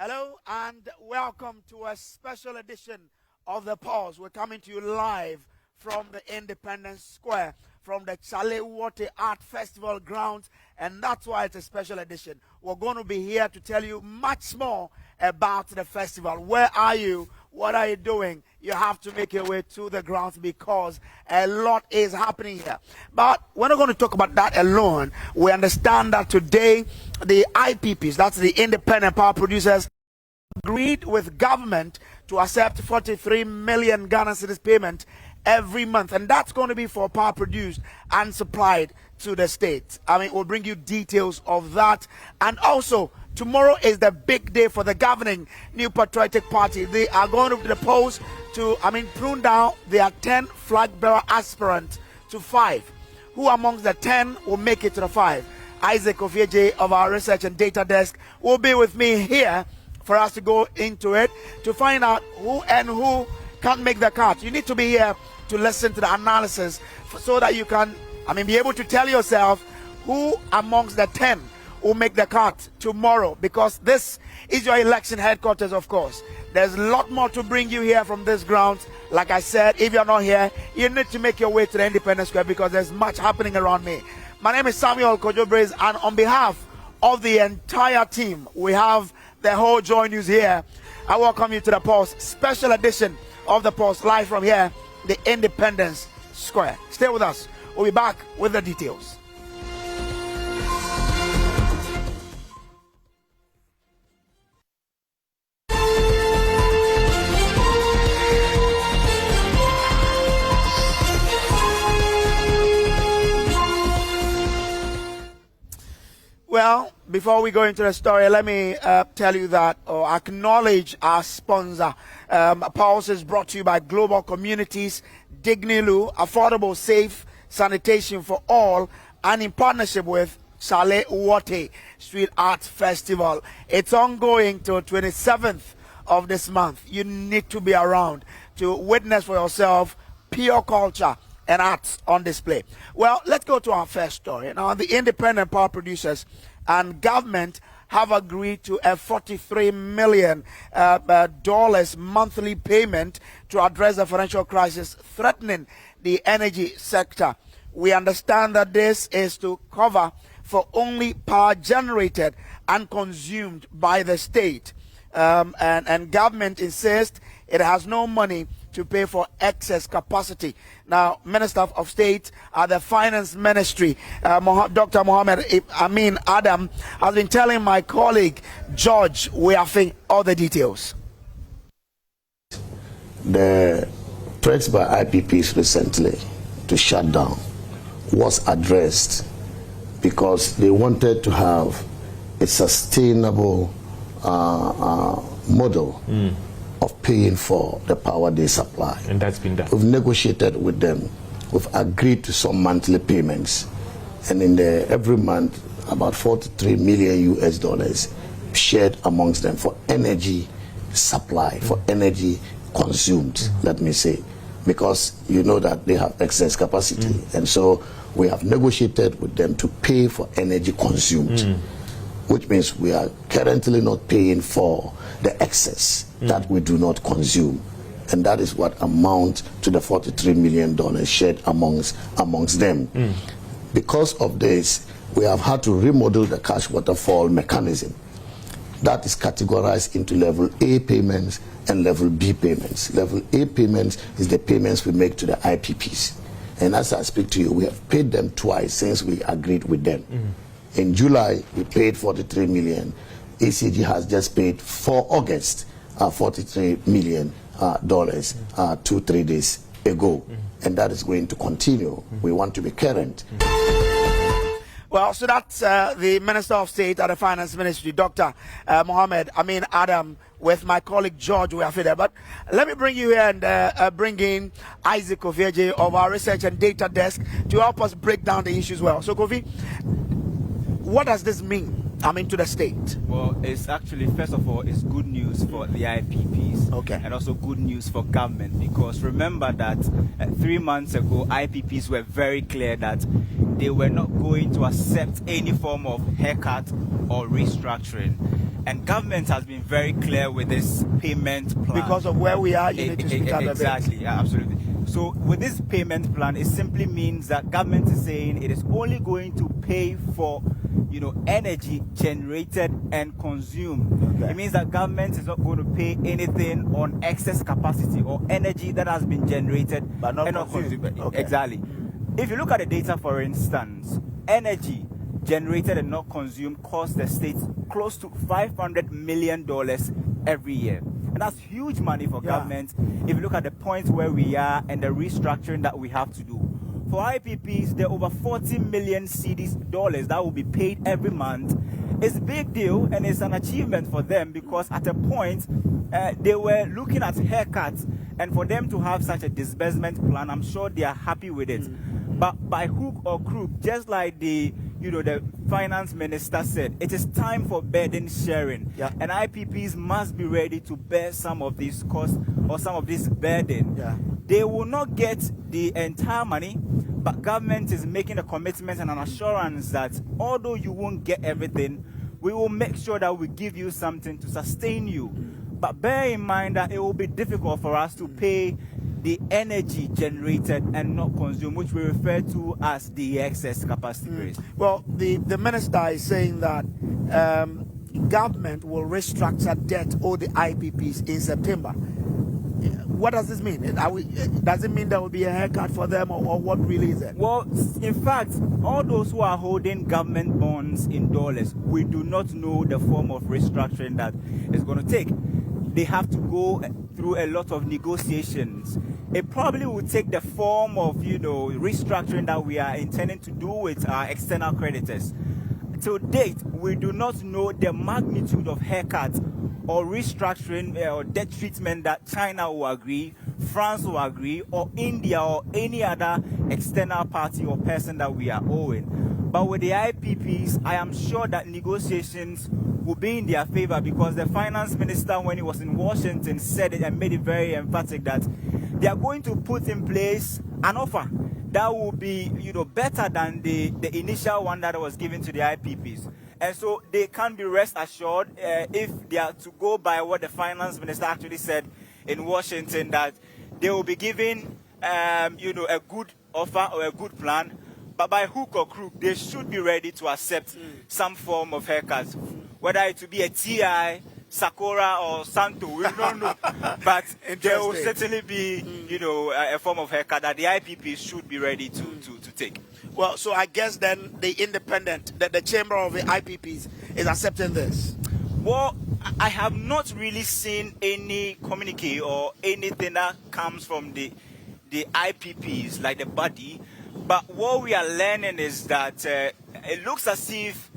Hello and welcome to a special edition of The Pulse. We're coming to you live from the Independence Square, from the Chale Wote Art Festival grounds, and that's why it's a special edition. We're going to be here to tell you much more about the festival. Where are you? What are you doing? You have to make your way to the grounds because a lot is happening here. But we're not going to talk about that alone. We understand that today the IPPs, that's the Independent Power Producers, agreed with government to accept 43 million Ghana cedis payment every month, and that's going to be for power produced and supplied to the state. We'll bring you details of that. And also, tomorrow is the big day for the governing New Patriotic Party. They are going to the polls to, prune down their 10 flag bearer aspirants to 5. Who amongst the 10 will make it to the 5? Isaac Ofieje of our research and data desk will be with me here for us to go into it to find out who can't make the cut. You need to be here to listen to the analysis so that you can be able to tell yourself who amongst the 10 will make the cut tomorrow, because this is your election headquarters. Of course, there's a lot more to bring you here from this grounds. Like I said, if you're not here, you need to make your way to the Independence Square because there's much happening around me. My name is Samuel Kojo-Braze, and on behalf of the entire team, we have the whole Joy News here. I welcome you to the Pulse special edition of the Pulse, live from here, the Independence Square. Stay with us. We'll be back with the details. Well, before we go into the story, let me tell you that, or acknowledge our sponsor. Pulse is brought to you by Global Communities, Dignilu, affordable, safe sanitation for all, and in partnership with Chale Wote Street Art Festival. It's ongoing till 27th of this month. You need to be around to witness for yourself pure culture and arts on display. Well, let's go to our first story. Now, the Independent Power Producers and government have agreed to a $43 million monthly payment to address the financial crisis threatening the energy sector. We understand that this is to cover for only power generated and consumed by the state. And government insists it has no money to pay for excess capacity. Now, Minister of State at the Finance Ministry, Dr. Mohammed Amin Adam, has been telling my colleague George Weafe all the details. The threats by IPPs recently to shut down was addressed because they wanted to have a sustainable model of paying for the power they supply. And that's been done. We've negotiated with them. We've agreed to some monthly payments. And in every month, about $43 million shared amongst them for energy supply, for energy consumed, let me say. Because you know that they have excess capacity. And so we have negotiated with them to pay for energy consumed. Which means we are currently not paying for the excess that we do not consume. And that is what amounts to the $43 million shared amongst them. Because of this, we have had to remodel the cash waterfall mechanism. That is categorized into level A payments and level B payments. Level A payments is the payments we make to the IPPs. And as I speak to you, we have paid them twice since we agreed with them. In July, we paid $43 million. ECG has just paid for August $43 million 2-3 days ago. And that is going to continue. We want to be current. Well, so that's the Minister of State at the Finance Ministry, Dr. Mohammed Amin Adam, with my colleague George Weafe there. But let me bring you here and bring in Isaac Ofieje of our research and data desk to help us break down the issues well. So, Kofi, what does this mean, to the state? Well, it's actually, first of all, it's good news for the IPPs. Okay. And also good news for government, because remember that 3 months ago, IPPs were very clear that they were not going to accept any form of haircut or restructuring. And government has been very clear with this payment plan. Because of where we are, you need to speak up a bit. Exactly, yeah, absolutely. So with this payment plan, it simply means that government is saying it is only going to pay for, energy generated and consumed. Okay. It means that government is not going to pay anything on excess capacity or energy that has been generated But not and not consumed. consumed. Okay. Exactly. If you look at the data, for instance, energy generated and not consumed costs the states close to $500 million every year. And that's huge money for government if you look at the point where we are and the restructuring that we have to do. For IPPs, there are over 40 million dollars that will be paid every month. It's a big deal and it's an achievement for them because at a point they were looking at haircuts, and for them to have such a disbursement plan, I'm sure they are happy with it. But by hook or crook, just like the finance minister said, it is time for burden sharing. Yeah. And IPPs must be ready to bear some of these costs or some of this burden. Yeah. They will not get the entire money, but government is making a commitment and an assurance that although you won't get everything, we will make sure that we give you something to sustain you. But bear in mind that it will be difficult for us to pay the energy generated and not consumed, which we refer to as the excess capacity. Well, the minister is saying that government will restructure debt owed the IPPs in September. What does this mean? Does it mean there will be a haircut for them, or what really is it? Well, in fact, all those who are holding government bonds in dollars, we do not know the form of restructuring that it's going to take. They have to go through a lot of negotiations. It probably will take the form of, restructuring that we are intending to do with our external creditors. To date, we do not know the magnitude of haircut or restructuring or debt treatment that China will agree, France will agree, or India or any other external party or person that we are owing. But with the IPPs, I am sure that negotiations will be in their favor because the finance minister, when he was in Washington, said it and made it very emphatic that they are going to put in place an offer that will be, better than the initial one that was given to the IPPs. And so they can be rest assured if they are to go by what the finance minister actually said in Washington, that they will be given, a good offer or a good plan. But by hook or crook, they should be ready to accept some form of haircuts, whether it will be a TI, Sakura, or Santo, we don't know. But there will certainly be, a form of haircut that the IPP should be ready to take. Well, so I guess then the independent, the chamber of the IPPs is accepting this. Well, I have not really seen any communique or anything that comes from the IPPs, like the body. But what we are learning is that it looks as if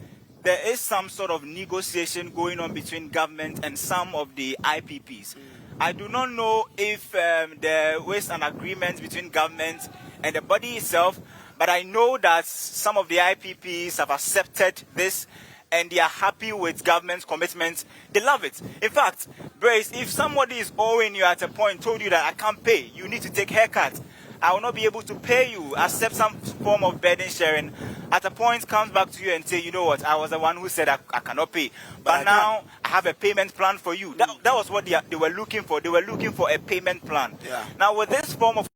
there is some sort of negotiation going on between government and some of the IPPs. I do not know if there was an agreement between government and the body itself, but I know that some of the IPPs have accepted this and they are happy with government's commitments. They love it. In fact, Brace, if somebody is owing you at a point, told you that I can't pay, you need to take haircut, I will not be able to pay you, accept some form of burden sharing, at a point comes back to you and say, you know what, I was the one who said I cannot pay. But now I have a payment plan for you. That was what they were looking for. They were looking for a payment plan. Yeah. Now with this form of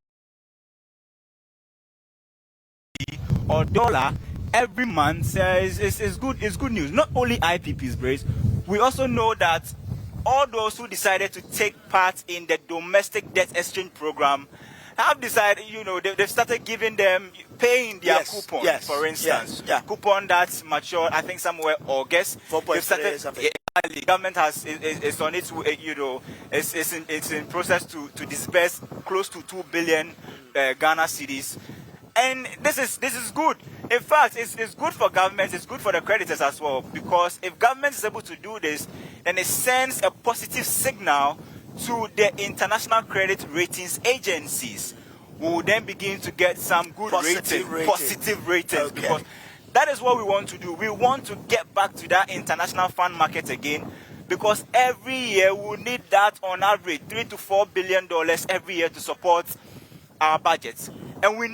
or dollar every month is good news. Not only IPPs, Brace, we also know that all those who decided to take part in the domestic debt exchange program have decided, they've started giving them, paying their coupon, for instance. Coupon that's matured, I think somewhere August. 4.3 something. The government is on its way, it's in process to disburse close to 2 billion Ghana cedis. And this is good. In fact, it's good for government, it's good for the creditors as well, because if government is able to do this, then it sends a positive signal to the international credit ratings agencies. We will then begin to get some good positive ratings, okay. Because that is what we want to do. We want to get back to that international fund market again, because every year we need that on average $3 to $4 billion every year to support our budgets. And we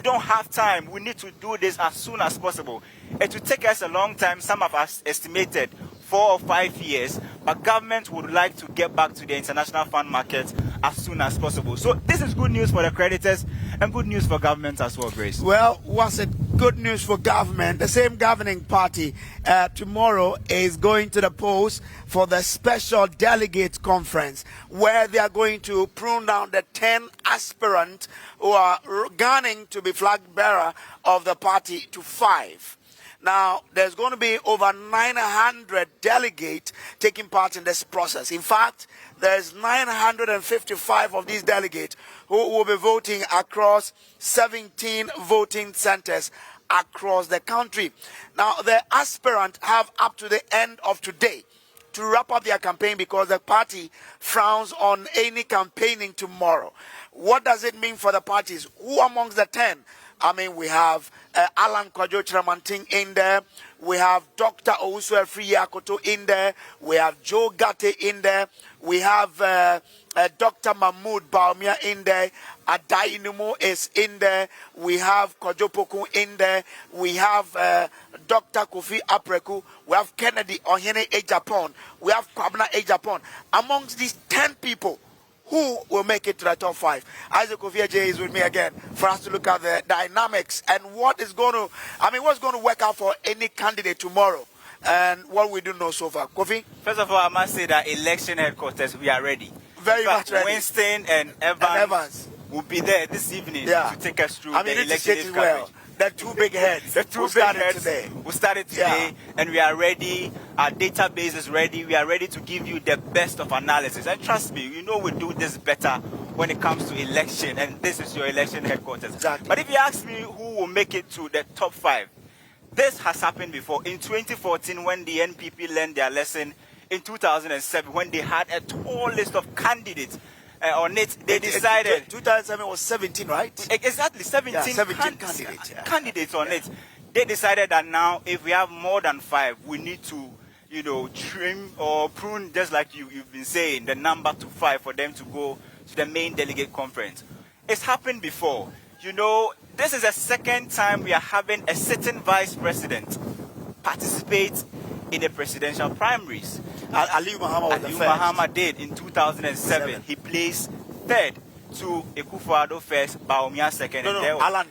don't have time. We need to do this as soon as possible. It will take us a long time. Some of us estimated 4 or 5 years, but government would like to get back to the international fund market as soon as possible. So this is good news for the creditors and good news for government as well, Grace. Well, was it good news for government? The same governing party tomorrow is going to the polls for the special delegates conference, where they are going to prune down the 10 aspirants who are gunning to be flag bearer of the party to 5. Now, there's going to be over 900 delegates taking part in this process. In fact, there's 955 of these delegates who will be voting across 17 voting centers across the country. Now, the aspirants have up to the end of today to wrap up their campaign, because the party frowns on any campaigning tomorrow. What does it mean for the parties? Who amongst the 10? I mean, we have Alan Kwajo Chiramanting in there. We have Dr. Owusu Afriyakoto in there. We have Joe Gate in there. We have Dr. Mahmoud Baumia in there. Adai Numo is in there. We have Kwajo Poku in there. We have Dr. Kofi Apreku. We have Kennedy Ohene Ejapon. We have Kwabena Ejapon. Amongst these 10 people, who will make it to the top 5? Isaac Kofi is with me again for us to look at the dynamics and what's going to work out for any candidate tomorrow, and what we do know so far. Kofi? First of all, I must say that election headquarters, we are ready. Very much ready. Winston and Evans will be there this evening to take us through the election coverage. Well. The two big heads. The two big heads today. We started today, and we are ready. Our database is ready. We are ready to give you the best of analysis. And trust me, you know we do this better when it comes to election, and this is your election headquarters. Exactly. But if you ask me who will make it to the top 5, this has happened before. In 2014, when the NPP learned their lesson, in 2007, when they had a tall list of candidates on it, they decided 2007 was 17, right? Exactly, 17 candidates. Candidates on it. They decided that now, if we have more than 5, we need to, trim or prune, just like you've been saying, the number to 5 for them to go to the main delegate conference. It's happened before. This is the second time we are having a sitting vice president participate in the presidential primaries. Aliyu Mahama did in 2007. He placed 3rd to Akufo-Addo first, Bawumia second, and Alan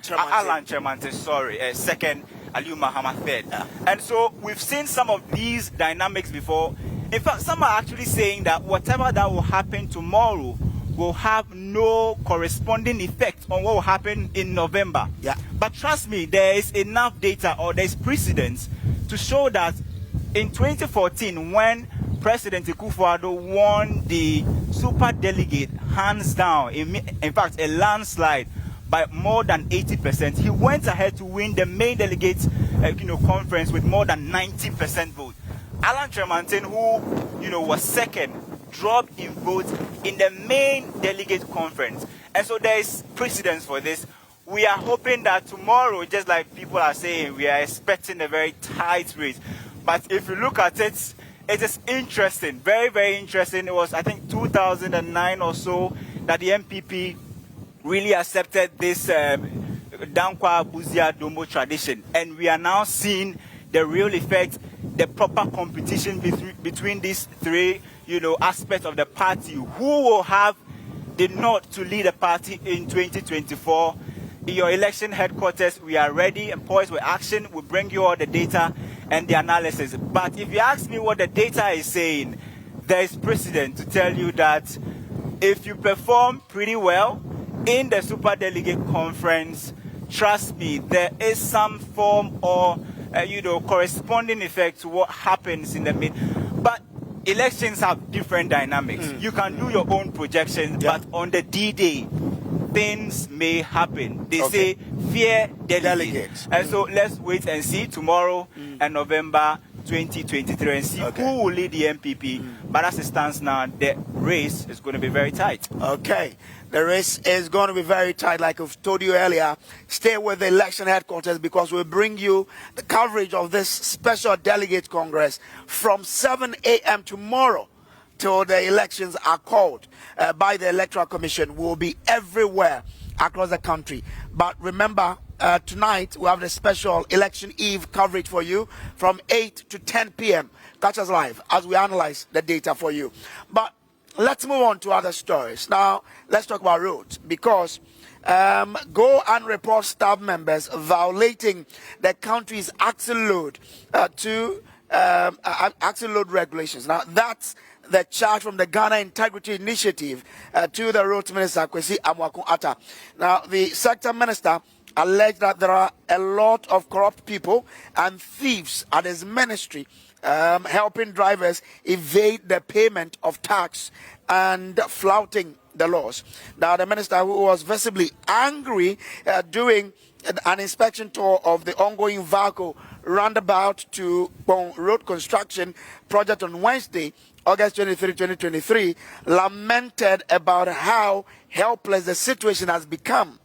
Chirmantin, second, Aliyu Mahama 3rd. Yeah. And so we've seen some of these dynamics before. In fact, some are actually saying that whatever that will happen tomorrow will have no corresponding effect on what will happen in November. Yeah. But trust me, there is enough data, or there is precedence to show that in 2014, when President Akufo-Addo won the super delegate hands down, in fact a landslide by more than 80%, he went ahead to win the main delegates conference with more than 90% vote. Alan Chirmantin, who was second, dropped in votes in the main delegate conference. And so there is precedence for this. We are hoping that tomorrow, just like people are saying, we are expecting a very tight race. But if you look at it, it is interesting, very, very interesting. It was, I think, 2009 or so that the NPP really accepted this Dankwa Buzia Dombo tradition. And we are now seeing the real effect, the proper competition between these 3, aspects of the party. Who will have the nod to lead the party in 2024? In your election headquarters, we are ready and poised with action. We'll bring you all the data and the analysis. But if you ask me what the data is saying, there is precedent to tell you that if you perform pretty well in the super delegate conference, trust me, there is some form or corresponding effect to what happens in the mid. But elections have different dynamics. You can do your own projections, but on the D-Day, things may happen. They say fear delegates. And so let's wait and see tomorrow and November 2023 and see who will lead the NPP. But as it stands now, the race is going to be very tight. Okay. The race is going to be very tight. Like I've told you earlier, stay with the election headquarters, because we'll bring you the coverage of this special delegate congress from 7 a.m. tomorrow till the elections are called by the Electoral Commission. We'll be everywhere across the country. But remember, tonight we have the special election eve coverage for you from 8 to 10 p.m. catch us live as we analyze the data for you. But let's move on to other stories. Now, let's talk about roads, because go and report staff members violating the country's axle load axle load regulations. Now, that's the charge from the Ghana Integrity Initiative to the Roads Minister, Kwesi Amoako-Atta. Now, the sector minister alleged that there are a lot of corrupt people and thieves at his ministry helping drivers evade the payment of tax and flouting the laws. Now, the minister, who was visibly angry during an inspection tour of the ongoing Valco roundabout to Pong Road construction project on Wednesday, August 23, 2023, lamented about how helpless the situation has become,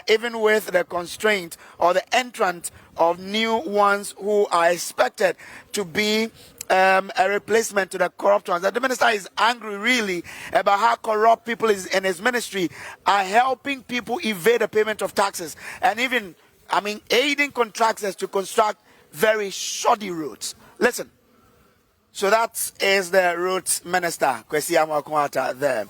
even with the constraint or the entrance of new ones who are expected to be a replacement to the corrupt ones. The minister is angry really about how corrupt people in his ministry are helping people evade the payment of taxes and even, aiding contractors to construct very shoddy roads. Listen. So that is the roads minister, Kwesi Amoako-Atta, there.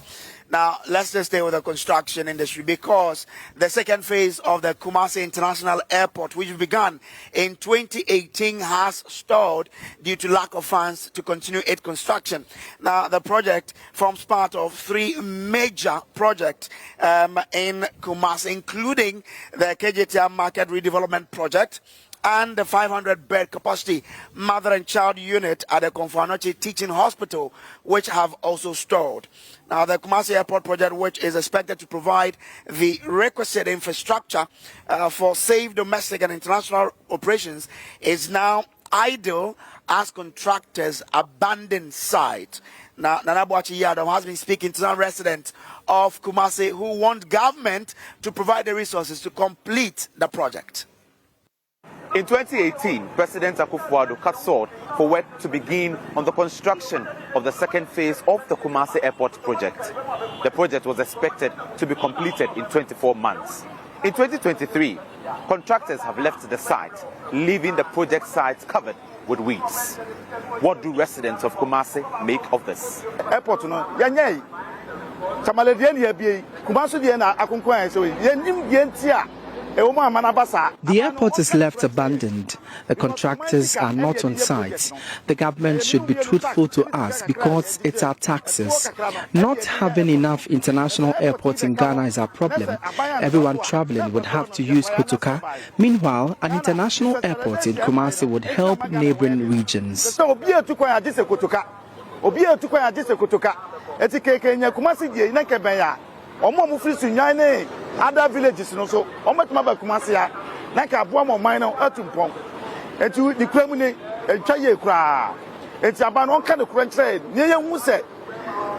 Now, let's just stay with the construction industry, because the second phase of the Kumasi International Airport, which began in 2018, has stalled due to lack of funds to continue its construction. Now, the project forms part of 3 major projects in Kumasi, including the KJTR Market Redevelopment Project and the 500-bed capacity mother and child unit at the Konfanochi Teaching Hospital, which have also stalled. Now, the Kumasi Airport project, which is expected to provide the requisite infrastructure for safe domestic and international operations, is now idle as contractors abandon site. Now, Nana Boachi Yadom has been speaking to some residents of Kumasi who want government to provide the resources to complete the project. In 2018, President Akufo-Addo cut short for work to begin on the construction of the second phase of the Kumasi Airport project. The project was expected to be completed in 24 months. In 2023, contractors have left the site, leaving the project site covered with weeds. What do residents of Kumasi make of this? Airport no yanyai chamaledian here be Kumasi dey na akonkwan so yenim dey ntia. The airport is left abandoned. The contractors are not on site. The government should be truthful to us, because it's our taxes. Not having enough international airports in Ghana is our problem. Everyone traveling would have to use Kotoka. Meanwhile, an international airport in Kumasi would help neighboring regions. Other villages also. Ometuma Kumasi ya na ka aboa mo man no atumpon. Etu di kwamune etwaye kura. Eti aba no ka ne kura nkyere ne ye hu se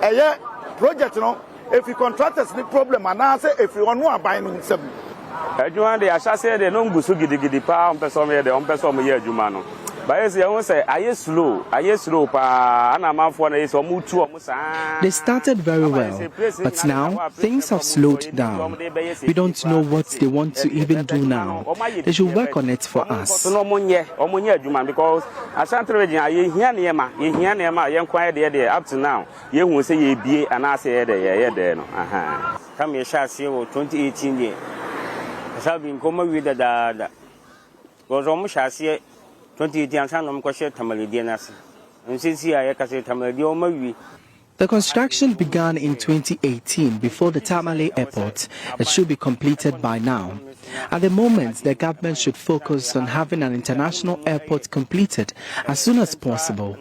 eye project no if you contractors ni problem ana se if you onu aban no nsam. Adwuma de ahyase de no ngusu gidigidi pa on person me de on person me ye adwuma no. They started very well, but now things have slowed down. We don't know what they want to even do now. They should work on it for us. Because up to now, you say you be and I say there. Come here, 2018 year. I shall be in coma with the dad. Was almost as 2018. The construction began in 2018 before the Tamale Airport. It should be completed by now. At the moment, the government should focus on having an international airport completed as soon as possible.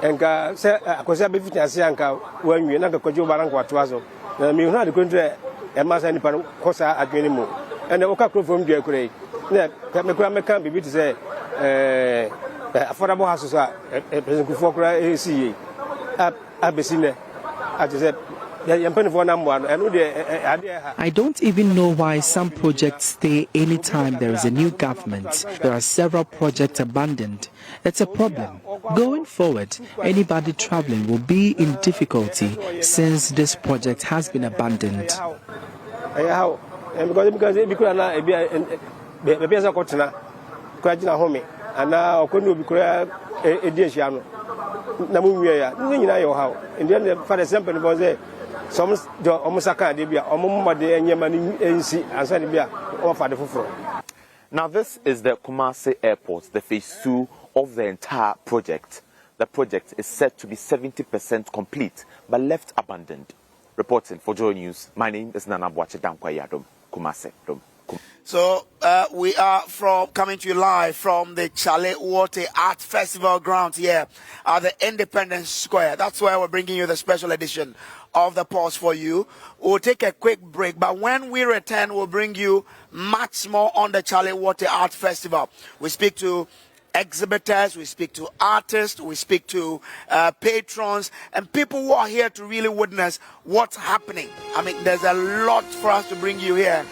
Enka se akosia be fitase anka wanwie na kokojo baranko atoaso na mi hu ade kontre e masa ni pa kosa adwene mu ene o ka krofom dua kure na me kura meka bibi ti se affordable house so president kufo kura siye abesine ati se I don't even know why some projects stay anytime there is a new government. There are several projects abandoned. It's a problem. Going forward, anybody traveling will be in difficulty since this project has been abandoned. Now, this is the Kumasi Airport, the phase 2 of the entire project. The project is said to be 70% complete, but left abandoned. Reporting for Joy News, my name is Nana Boache Dankwayadom, Kumasi. So we are coming to you live from the Chale Wote Art Festival grounds here at the Independence Square. That's where we're bringing you the special edition of the Pulse for you. We'll take a quick break, but when we return, we'll bring you much more on the Chale Wote Art Festival. We speak to exhibitors, we speak to artists, we speak to patrons, and people who are here to really witness what's happening. I mean, there's a lot for us to bring you here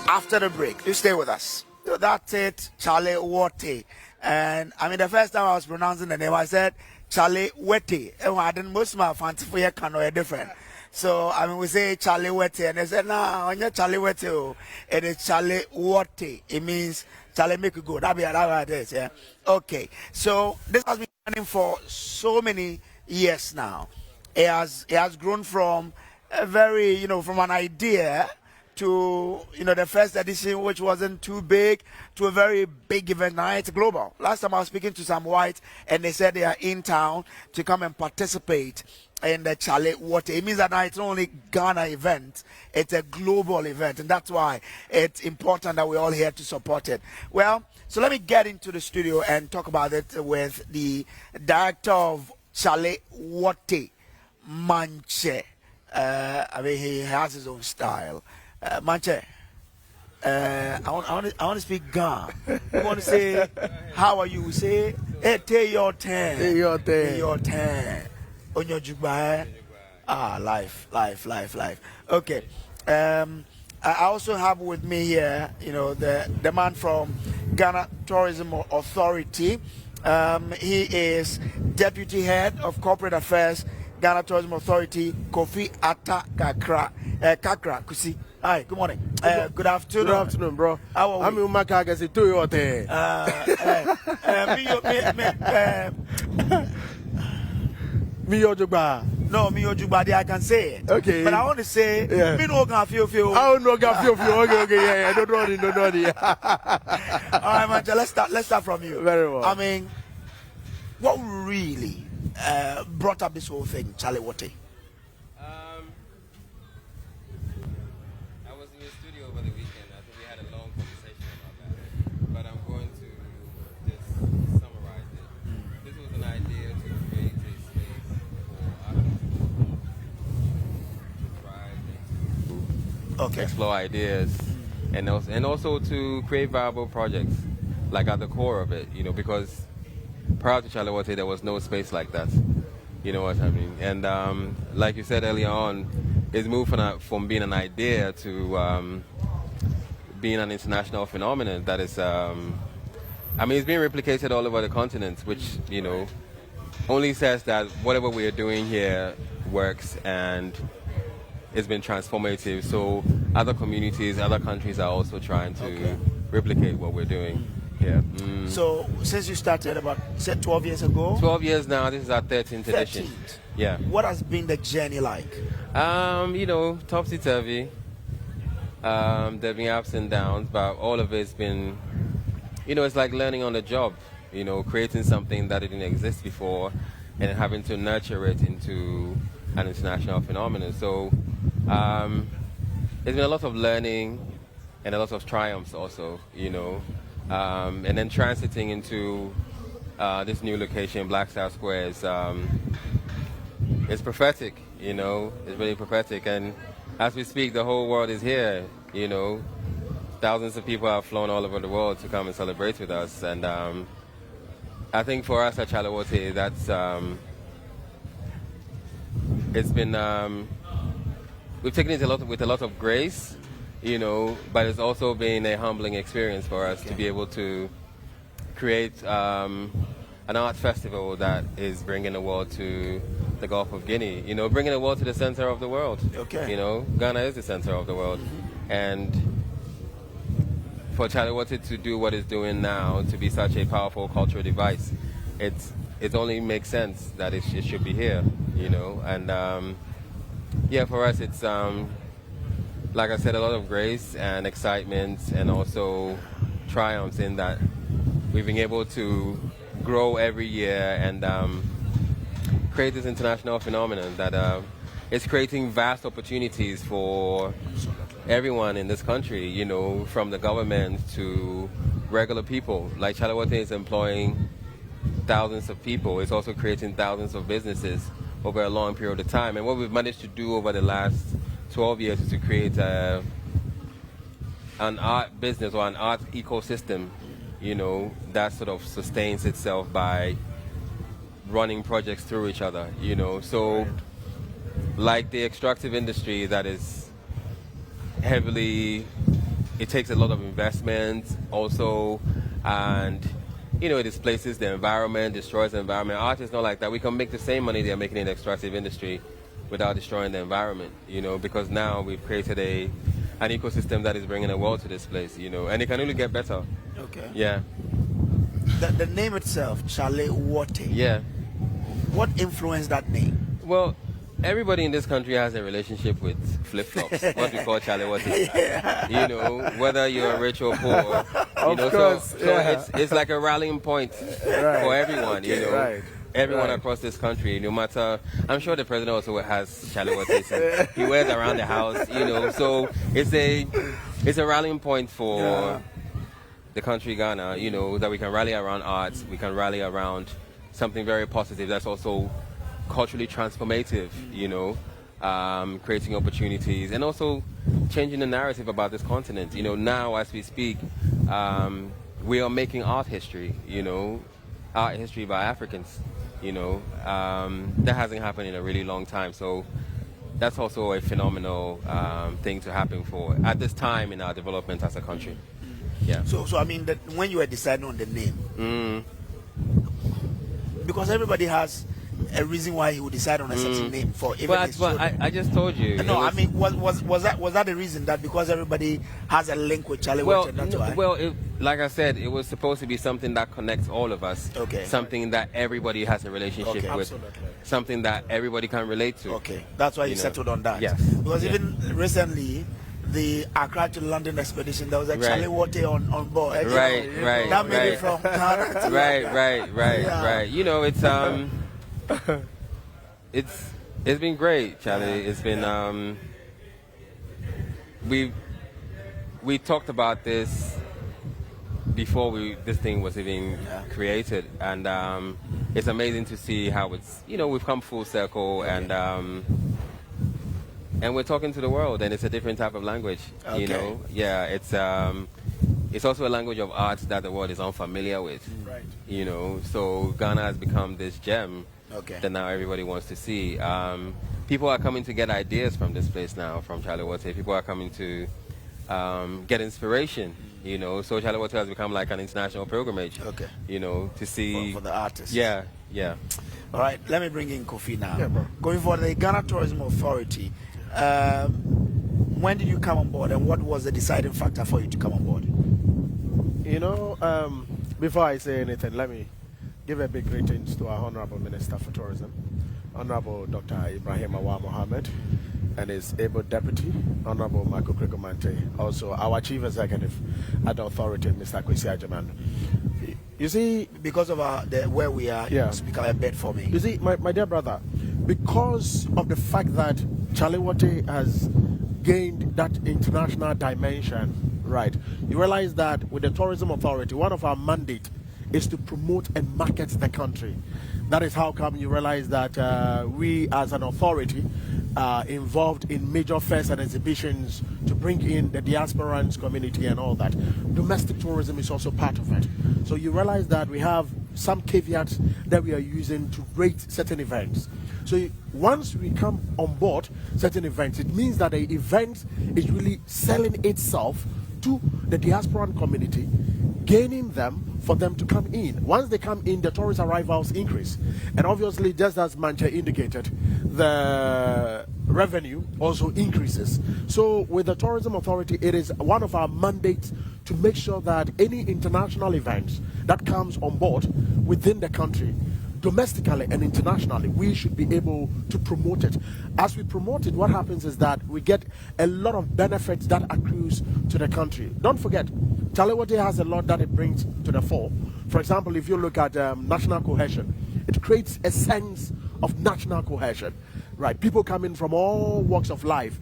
after the break. You stay with us. So that's it, Chale Wote. And I mean, the first time I was pronouncing the name, I said Chale Wote. And I didn't most of my fancy for you can know different. So I mean, we say Chale Wote, and they said, "Nah, on your Chale Wote, it is Chale Wote. It means Chale make it go." That be that is, yeah. Okay. So this has been running for so many years now. It has grown from a very, from an idea to, the first edition, which wasn't too big, to a very big event. Now it's global. Last time I was speaking to some whites, and they said they are in town to come and participate in the Chale Wote. It means that now it's not only Ghana event, it's a global event, and that's why it's important that we're all here to support it. Well, so let me get into the studio and talk about it with the director of Chale Wote, Manche. I mean, he has his own style. Manche, I want to speak Ghana. You want to say, how are you? Say, hey, take your turn. Take your turn. Take your turn. On your jugba. Life. Okay. I also have with me here, the man from Ghana Tourism Authority. He is Deputy Head of Corporate Affairs, Ghana Tourism Authority, Kofi Atta Kakra Kusi. Hi, good morning. Good afternoon. Good afternoon, bro. How are we? I'm in Makaka, say, to your turn. Me Ojuba. No, me Ojuba, I can say it. Okay. But I want to say, me no can feel. I don't know, can feel. Okay, yeah. Don't know. All right, man, let's start from you. Very well. I mean, what really brought up this whole thing, Chale Wote? I was in the studio over the weekend. I think we had a long conversation about that. But I'm going to just summarize it. This was an idea to create a space for artists to thrive and to explore ideas, and also to create viable projects, like at the core of it, because prior to Chale Wote, there was no space like that. You know what I mean? And like you said earlier on, it's moved from being an idea to being an international phenomenon that is, it's being replicated all over the continent, which, only says that whatever we are doing here works and it's been transformative. So other communities, other countries are also trying to replicate what we're doing. Yeah. So since you started about 12 years ago? 12 years now. This is our 13th edition. Yeah. What has been the journey like? Topsy-turvy. There have been ups and downs, but all of it's been, it's like learning on the job, creating something that didn't exist before and having to nurture it into an international phenomenon. So there's been a lot of learning and a lot of triumphs also, and then transiting into this new location, Black Star Square, is prophetic, it's really prophetic. And as we speak, the whole world is here, thousands of people have flown all over the world to come and celebrate with us. And I think for us at Chale Wote, that's it's been we've taken it with a lot of grace, you know, but it's also been a humbling experience for us to be able to create an art festival that is bringing the world to the Gulf of Guinea, you know, bringing the world to the center of the world. Okay. You know, Ghana is the center of the world. And for Chalewote to do what it's doing now, to be such a powerful cultural device, it only makes sense that it should be here, you know. And yeah, for us it's like I said, a lot of grace and excitement, and also triumphs in that we've been able to grow every year and create this international phenomenon that is creating vast opportunities for everyone in this country, you know, from the government to regular people. Like Chalewote is employing thousands of people. It's also creating thousands of businesses over a long period of time. And what we've managed to do over the last 12 years is to create an art business or an art ecosystem, you know, that sort of sustains itself by running projects through each other, you know. So like the extractive industry that is heavily, it takes a lot of investment also, and you know, it displaces the environment, destroys the environment. Art is not like that. We can make the same money they're making in the extractive industry without destroying the environment, you know, because now we've created an ecosystem that is bringing the world to this place, you know, and it can only get better. Okay. Yeah. The name itself, Chalewote. Yeah. What influenced that name? Well, everybody in this country has a relationship with flip-flops, what we call Chalewote. Yeah. You know, whether you're rich or poor. You know, course, so it's like a rallying point for everyone, you know. Right. Everyone across this country, no matter, I'm sure the president also has Chalewote. He wears around the house, you know. So it's a rallying point for the country Ghana, you know, that we can rally around arts, we can rally around something very positive that's also culturally transformative, you know, creating opportunities and also changing the narrative about this continent. You know, now as we speak, we are making art history, you know, art history by Africans, you know. That hasn't happened in a really long time, so that's also a phenomenal thing to happen at this time in our development as a country. Yeah. So I mean, when you were deciding on the name, because everybody has a reason why he would decide on a certain name for even his children. I just told you. No, I mean, was that the reason, that because everybody has a link with Chalewote, that's why? Well, like I said, it was supposed to be something that connects all of us. Okay. Something that everybody has a relationship with. Absolutely. Something that everybody can relate to. Okay, that's why you settled on that. Yes. Because even recently, the Accra to London expedition, there was a Chalewote on board. Right. That made it from Ghana to Right. You know, it's been great, Charlie. It's been we talked about this before this thing was even created, and it's amazing to see how it's, you know, we've come full circle, and we're talking to the world, and it's a different type of language, you know. Yeah, it's also a language of art that the world is unfamiliar with, right? You know, so Ghana has become this gem that now everybody wants to see. People are coming to get ideas from this place now, from Chalewote. People are coming to get inspiration, you know. So Chalewote has become like an international pilgrimage, you know, to see for the artists. Yeah. All right, let me bring in Kofi now. Yeah, bro. Going for the Ghana Tourism Authority, when did you come on board, and what was the deciding factor for you to come on board? You know, before I say anything, let me give a big greetings to our Honorable Minister for Tourism, Honorable Dr. Ibrahim Awa Mohammed, and his able deputy, Honorable Michael Krigomante, also our Chief Executive at the authority, Mr. Kwesi Ajaman. You see, because of where we are, it's become a bed for me. You see, my dear brother, because of the fact that Chalewote has gained that international dimension, right? You realize that with the Tourism Authority, one of our mandates is to promote and market the country. That is how come you realize that we as an authority are involved in major fairs and exhibitions to bring in the diasporans community and all that. Domestic tourism is also part of it. So you realize that we have some caveats that we are using to rate certain events. So once we come on board certain events, it means that the event is really selling itself to the diasporan community, gaining them for them to come in. Once they come in, the tourist arrivals increase. And obviously, just as Mancha indicated, the revenue also increases. So with the Tourism Authority, it is one of our mandates to make sure that any international event that comes on board within the country, domestically and internationally, we should be able to promote it. As we promote it, what happens is that we get a lot of benefits that accrues to the country. Don't forget, Chalewote has a lot that it brings to the fore. For example, if you look at national cohesion, it creates a sense of national cohesion, right? People come in from all walks of life,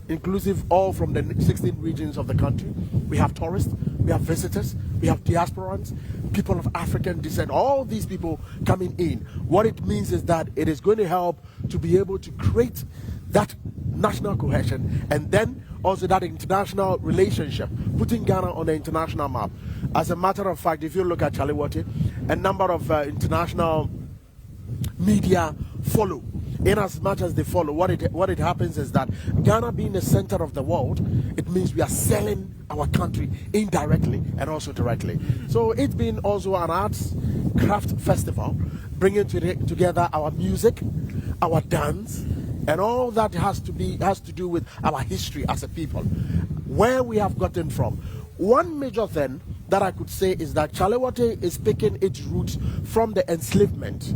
inclusive all from the 16 regions of the country. We have tourists, we have visitors, we have diasporans, people of African descent, all these people coming in. What it means is that it is going to help to be able to create that national cohesion and then also that international relationship, putting Ghana on the international map. As a matter of fact, if you look at Chalewote, a number of international media follow. In as much as they follow, what it happens is that Ghana being the center of the world, it means we are selling our country indirectly and also directly. So it's been also an arts craft festival, bringing together our music, our dance, and all that has to do with our history as a people, where we have gotten from. One major thing that I could say is that Chalewote is picking its roots from the enslavement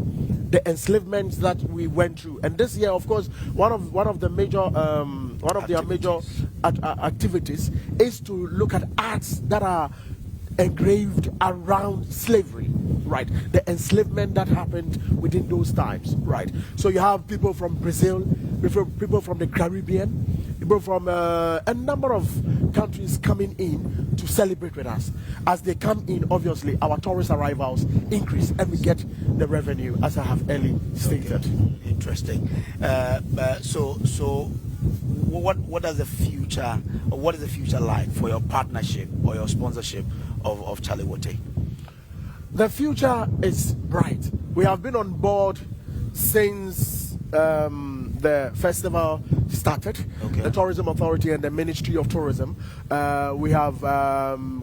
that we went through. And this year, of course, one of their major activities is to look at arts that are engraved around slavery, right? The enslavement that happened within those times, right? So you have people from Brazil, people from the Caribbean, people from a number of countries coming in to celebrate with us. As they come in, obviously, our tourist arrivals increase and we get the revenue, as I have early stated. Okay. Interesting. So what does the future, or what is the future like for your partnership or your sponsorship of Chalewote? The future is bright. We have been on board since the festival started. Okay. The Tourism Authority and the Ministry of Tourism, we have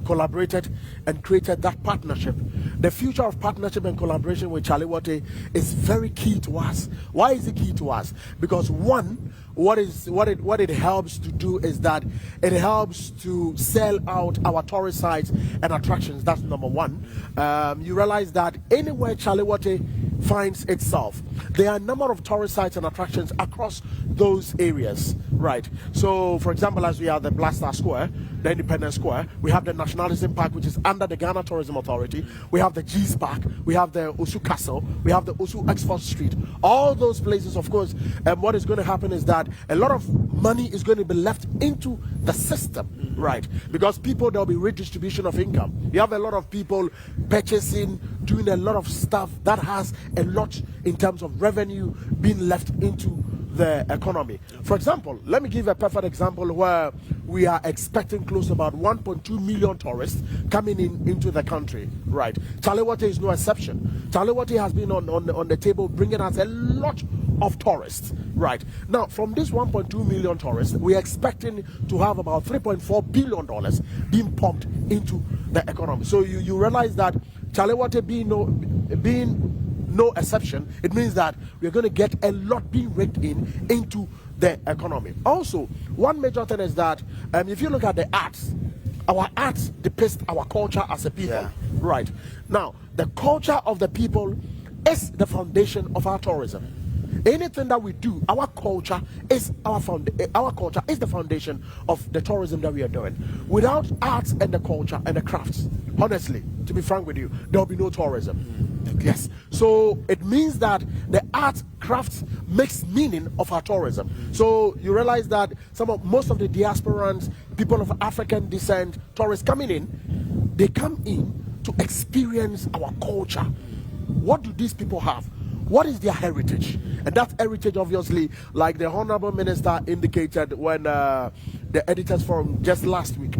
collaborated and created that partnership. The future of partnership and collaboration with Chalewote is very key to us. Why is it key to us? Because one, what it helps to do is that it helps to sell out our tourist sites and attractions. That's number one. You realize that anywhere Chalewote finds itself, there are a number of tourist sites and attractions across those areas, right? So, for example, as we are the Blaster Square, the Independence Square, we have the Nationalism Park, which is under the Ghana Tourism Authority. We have the G's Park, we have the Osu Castle, we have the Osu Oxford Street. All those places, of course, what is going to happen is that a lot of money is going to be left into the system, right? Because people, there will be redistribution of income. You have a lot of people purchasing, doing a lot of stuff that has a lot in terms of revenue being left into the economy. For example, let me give a perfect example where we are expecting close to about 1.2 million tourists coming into the country, right? Chalewote is no exception. Chalewote has been on the table bringing us a lot of tourists, right? Now, from this 1.2 million tourists, we are expecting to have about $3.4 billion being pumped into the economy. So you realize that Chalewote being no exception, it means that we're going to get a lot being raked into the economy. Also, one major thing is that if you look at the arts, our arts depict our culture as a people, right? Now, the culture of the people is the foundation of our tourism. Anything that we do, our culture is the foundation of the tourism that we are doing. Without arts and the culture and the crafts, honestly, to be frank with you, there will be no tourism. Okay. Yes. So it means that the art crafts makes meaning of our tourism. So you realize that most of the diasporans, people of African descent, tourists coming in, they come in to experience our culture. What do these people have? What is their heritage? And that heritage, obviously, like the Honorable Minister indicated when the editors forum just last week,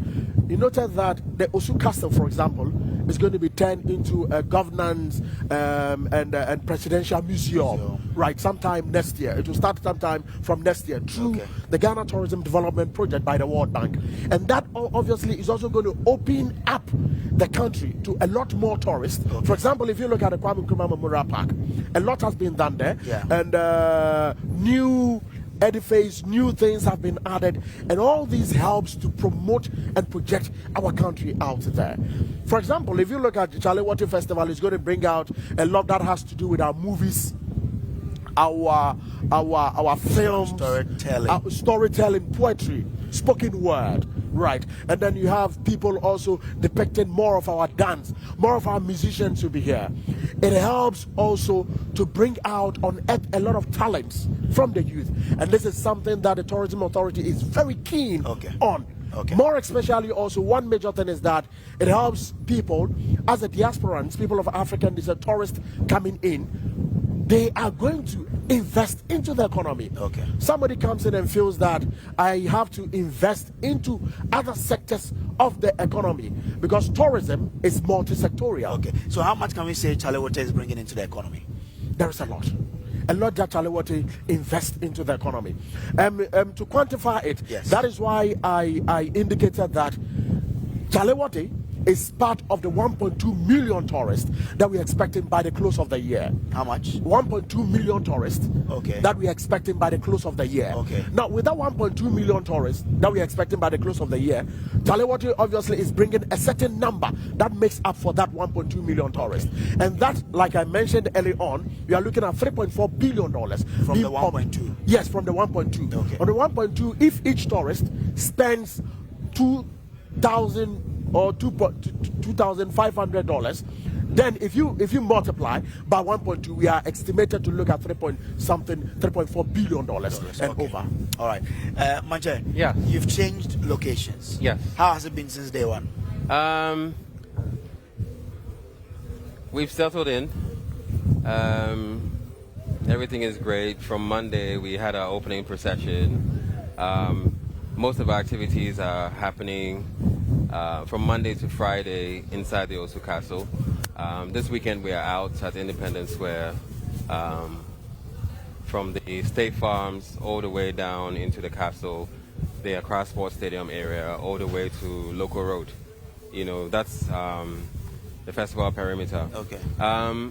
you noted that the Osu Castle, for example, is going to be turned into a governance and presidential museum, right, sometime next year. It will start sometime from next year through the Ghana Tourism Development Project by the World Bank. And that obviously is also going to open up the country to a lot more tourists. For example, if you look at the Kwame Nkrumah Memorial Park, a lot has been done there. And new edifice, new things have been added, and all these helps to promote and project our country out there. For example, if you look at the Charlie Water Festival, it's going to bring out a lot that has to do with our movies, our films, storytelling, poetry, spoken word, right? And then you have people also depicting more of our dance, more of our musicians will be here. It helps also to bring out on earth a lot of talents from the youth, and this is something that the Tourism Authority is very keen on. More especially also, one major thing is that it helps people as a diasporans, people of African descent, tourists coming in, they are going to invest into the economy. Somebody comes in and feels that I have to invest into other sectors of the economy because tourism is multi-sectorial. So how much can we say Charlie Water is bringing into the economy? There is a lot that Charlie Water invests into the economy. To quantify it, that is why I indicated that Charlie Water is part of the 1.2 million tourists that we're expecting by the close of the year. How much? 1.2 million tourists that we're expecting by the close of the year. Now, with that 1.2 million tourists that we're expecting by the close of the year, Charlie Water obviously is bringing a certain number that makes up for that 1.2 million tourists. And that, like I mentioned early on, we are looking at $3.4 billion. From the 1.2? Yes, from the 1.2. On the 1.2, if each tourist spends $2,000 or $2,500, then if you multiply by 1.2, we are estimated to look at $3.4 billion and over. All right, Manche. You've changed locations. How has it been since day one? We've settled in. Everything is great. From Monday, we had our opening procession. Most of our activities are happening from Monday to Friday inside the Osu Castle. This weekend we are out at Independence Square, from the State Farms all the way down into the castle, the Accra Sports Stadium area, all the way to Local Road. You know, that's the festival perimeter.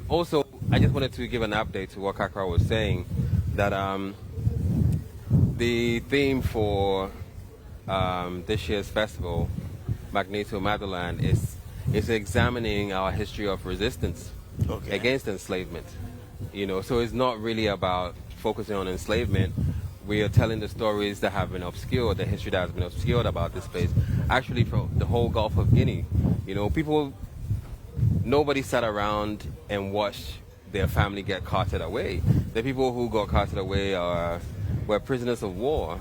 Also, I just wanted to give an update to what Kakra was saying, that the theme for this year's festival, Magneto Motherland, is examining our history of resistance against enslavement. You know, so it's not really about focusing on enslavement. We are telling the stories that have been obscured, the history that has been obscured about this place. Actually, from the whole Gulf of Guinea, you know, nobody sat around and watched their family get carted away. The people who got carted away were prisoners of war.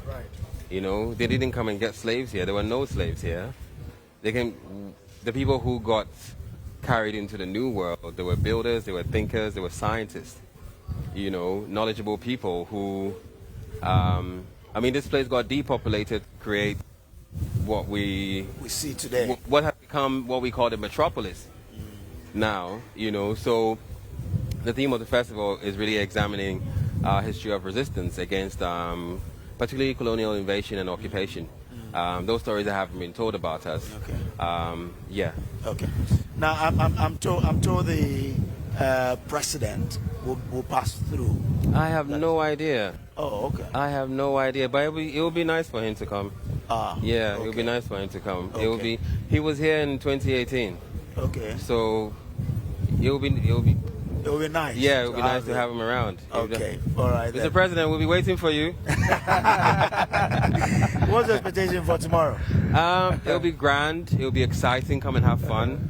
You know, they didn't come and get slaves here. There were no slaves here. The people who got carried into the New World, they were builders, they were thinkers, they were scientists, you know, knowledgeable people who, I mean, this place got depopulated to create what we see today. What has become what we call the metropolis now, you know. So the theme of the festival is really examining our history of resistance against particularly colonial invasion and occupation. Those stories that haven't been told about us. Now I'm told the president will pass through. I have no idea. I have no idea, but it will be nice for him to come. It will be nice for him to come. He was here in 2018. So it will be nice. Yeah, it will be nice to have him around. All right. Mr. President, we'll be waiting for you. What's the expectation for tomorrow? It'll be grand. It'll be exciting. Come and have fun.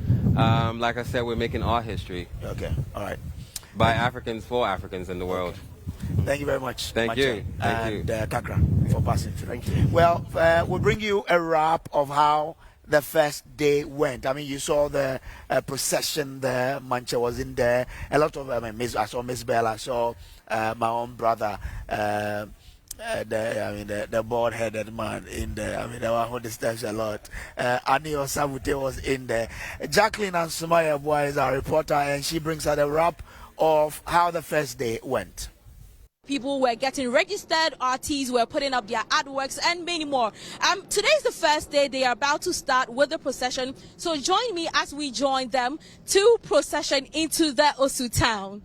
Like I said, we're making our history. All right. By Africans for Africans in the world. Thank you very much. Thank you. And Kakra for passing through. Thank you. Well, we'll bring you a wrap of how the first day went. I mean, you saw the procession there. Mancha was in there. A lot of, I saw Miss Bella, I saw my own brother, The bald-headed man in there. I mean, the one who disturbs a lot. Annie Osabute was in there. Jacqueline and Sumaya Boy is our reporter, and she brings her the wrap of how the first day went. People were getting registered, artists were putting up their artworks, and many more. Today's the first day. They are about to start with the procession. So join me as we join them to procession into the Osu town.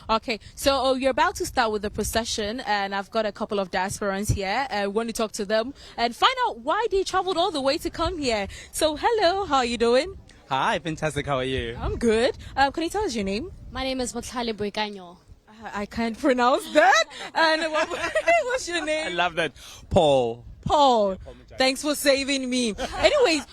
Okay, so you're about to start with the procession, and I've got a couple of diasporans here. I want to talk to them and find out why they traveled all the way to come here. So hello, how are you doing? Hi, fantastic. How are you? I'm good. Can you tell us your name? My name is Motlhale Boikanyo. I can't pronounce that. And what's your name? I love that. Paul. Paul. Thanks for saving me. Anyways,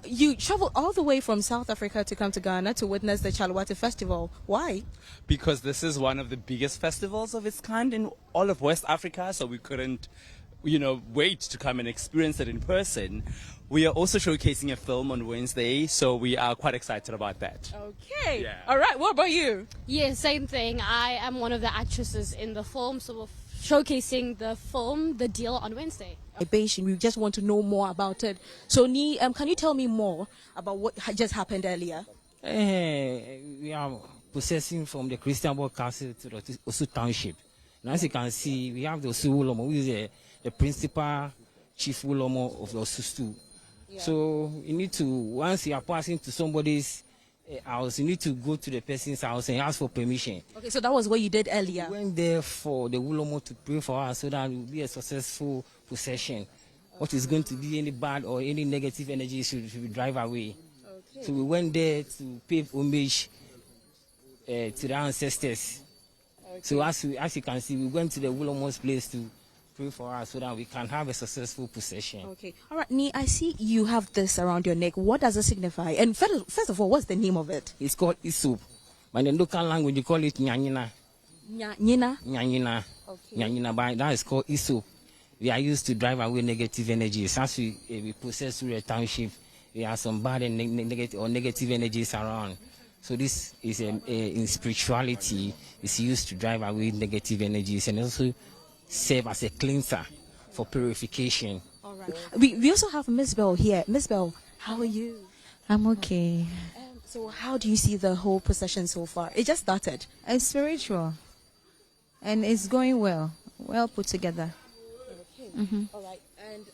you traveled all the way from South Africa to come to Ghana to witness the Chalawate Festival. Why? Because this is one of the biggest festivals of its kind in all of West Africa, so we couldn't, wait to come and experience it in person. We are also showcasing a film on Wednesday, so we are quite excited about that. Okay. Yeah. All right. What about you? Yeah, same thing. I am one of the actresses in the film, so we're showcasing the film, The Deal, on Wednesday. We just want to know more about it. So, can you tell me more about what just happened earlier? We are processing from the Christian Board Castle to the Osu Township. Now, as you can see, we have the Osu Ulomo, who is the principal chief Ulomo of the Osu Stu. Yeah. So, you need to, once you are passing to somebody's house, you need to go to the person's house and ask for permission. Okay, so that was what you did earlier. We went there for the Ulomo to pray for us so that it will be a successful procession. What is going to be any bad or any negative energy should drive away. Okay. So we went there to pay homage to the ancestors. Okay. So as you can see, we went to the Ulomo's place to pray for us so that we can have a successful procession. Okay. All right, Ni, I see you have this around your neck. What does it signify? And first of all, what's the name of it? It's called Isop. But in the local language, you call it Nyanyina. Nyanyina? Nyanyina. Okay. Nyanyina, but that is called Isop. We are used to drive away negative energies. As we process through the township, there are some bad and negative energies around. So this is in spirituality, it's used to drive away negative energies and also serve as a cleanser for purification. All right. We also have Miss Bell here. Miss Bell, how are you? I'm okay. So how do you see the whole procession so far? It just started. It's spiritual, and it's going well put together. Okay. Mm-hmm. All right. And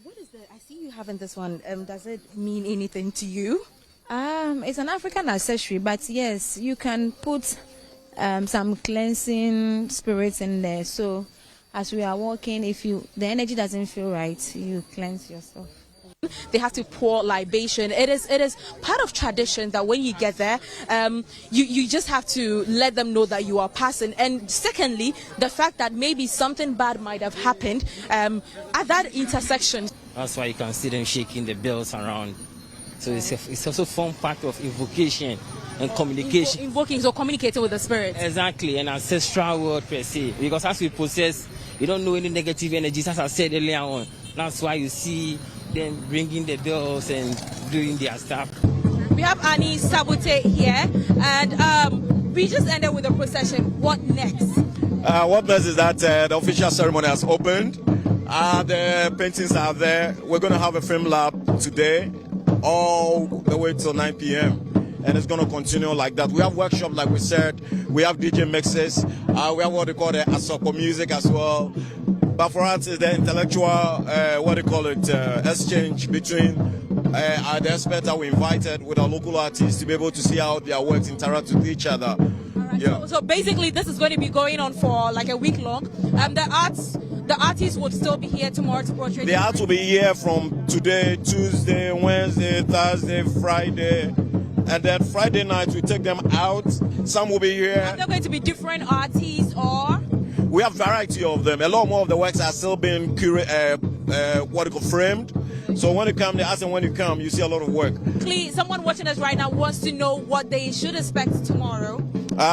what is I see you having this one. Does it mean anything to you? It's an African accessory, but yes, you can put some cleansing spirits in there. So as we are walking, if the energy doesn't feel right, you cleanse yourself. They have to pour libation. It is part of tradition that when you get there, you just have to let them know that you are passing. And secondly, the fact that maybe something bad might have happened at that intersection. That's why you can see them shaking the bells around. So it's also form part of invocation and communication. Invoking, so communicating with the spirit. Exactly, an ancestral word per se. Because as we possess, you don't know any negative energies, as I said earlier on. That's why you see them ringing the bells and doing their stuff. We have Annie Sabute here, and we just ended with the procession. What next? What next is that the official ceremony has opened. The paintings are there. We're going to have a film lab today, all the way till 9 p.m. And it's going to continue like that. We have workshops, like we said. We have DJ mixes. We have what they call the Asoko music as well. But for us, it's the intellectual, exchange between the experts that we invited with our local artists to be able to see how their works interact with each other. Right, yeah. So basically, this is going to be going on for like a week long. The artists would still be here tomorrow to portray. The arts will be here from today, Tuesday, Wednesday, Thursday, Friday. And then Friday night, we take them out. Some will be here. Are there going to be different artists or? We have variety of them. A lot more of the works are still being framed. So when you come, they ask them when you come, you see a lot of work. Someone watching us right now wants to know what they should expect tomorrow.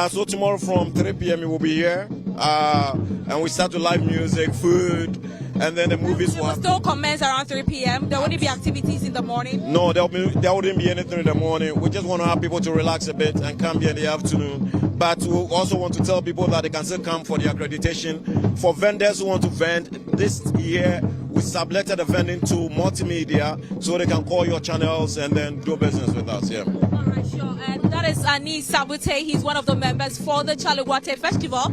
So tomorrow from 3 p.m. we will be here. And we start with live music, food, and then the movies will still commence around 3 p.m. There wouldn't be activities in the morning? No, there wouldn't be anything in the morning. We just want to have people to relax a bit and come here in the afternoon. But we also want to tell people that they can still come for the accreditation. For vendors who want to vend, this year we subletted the vending to multimedia so they can call your channels and then do business with us. Yeah. All right, sure. And that is Anis Sabute. He's one of the members for the Chalewate Festival.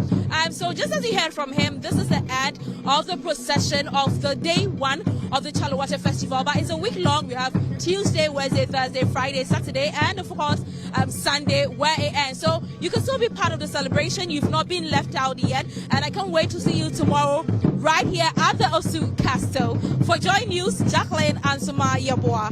So just as you heard from him, this is the end of the procession of the day one of the Chalewate Festival. But it's a week long. We have Tuesday, Wednesday, Thursday, Friday, Saturday, and of course Sunday where it ends. So you can still be part of the celebration. You've not been left out yet. And I can't wait to see you tomorrow right here at the Osu Castle. For Joy News, Jacqueline Ansuma Yabua.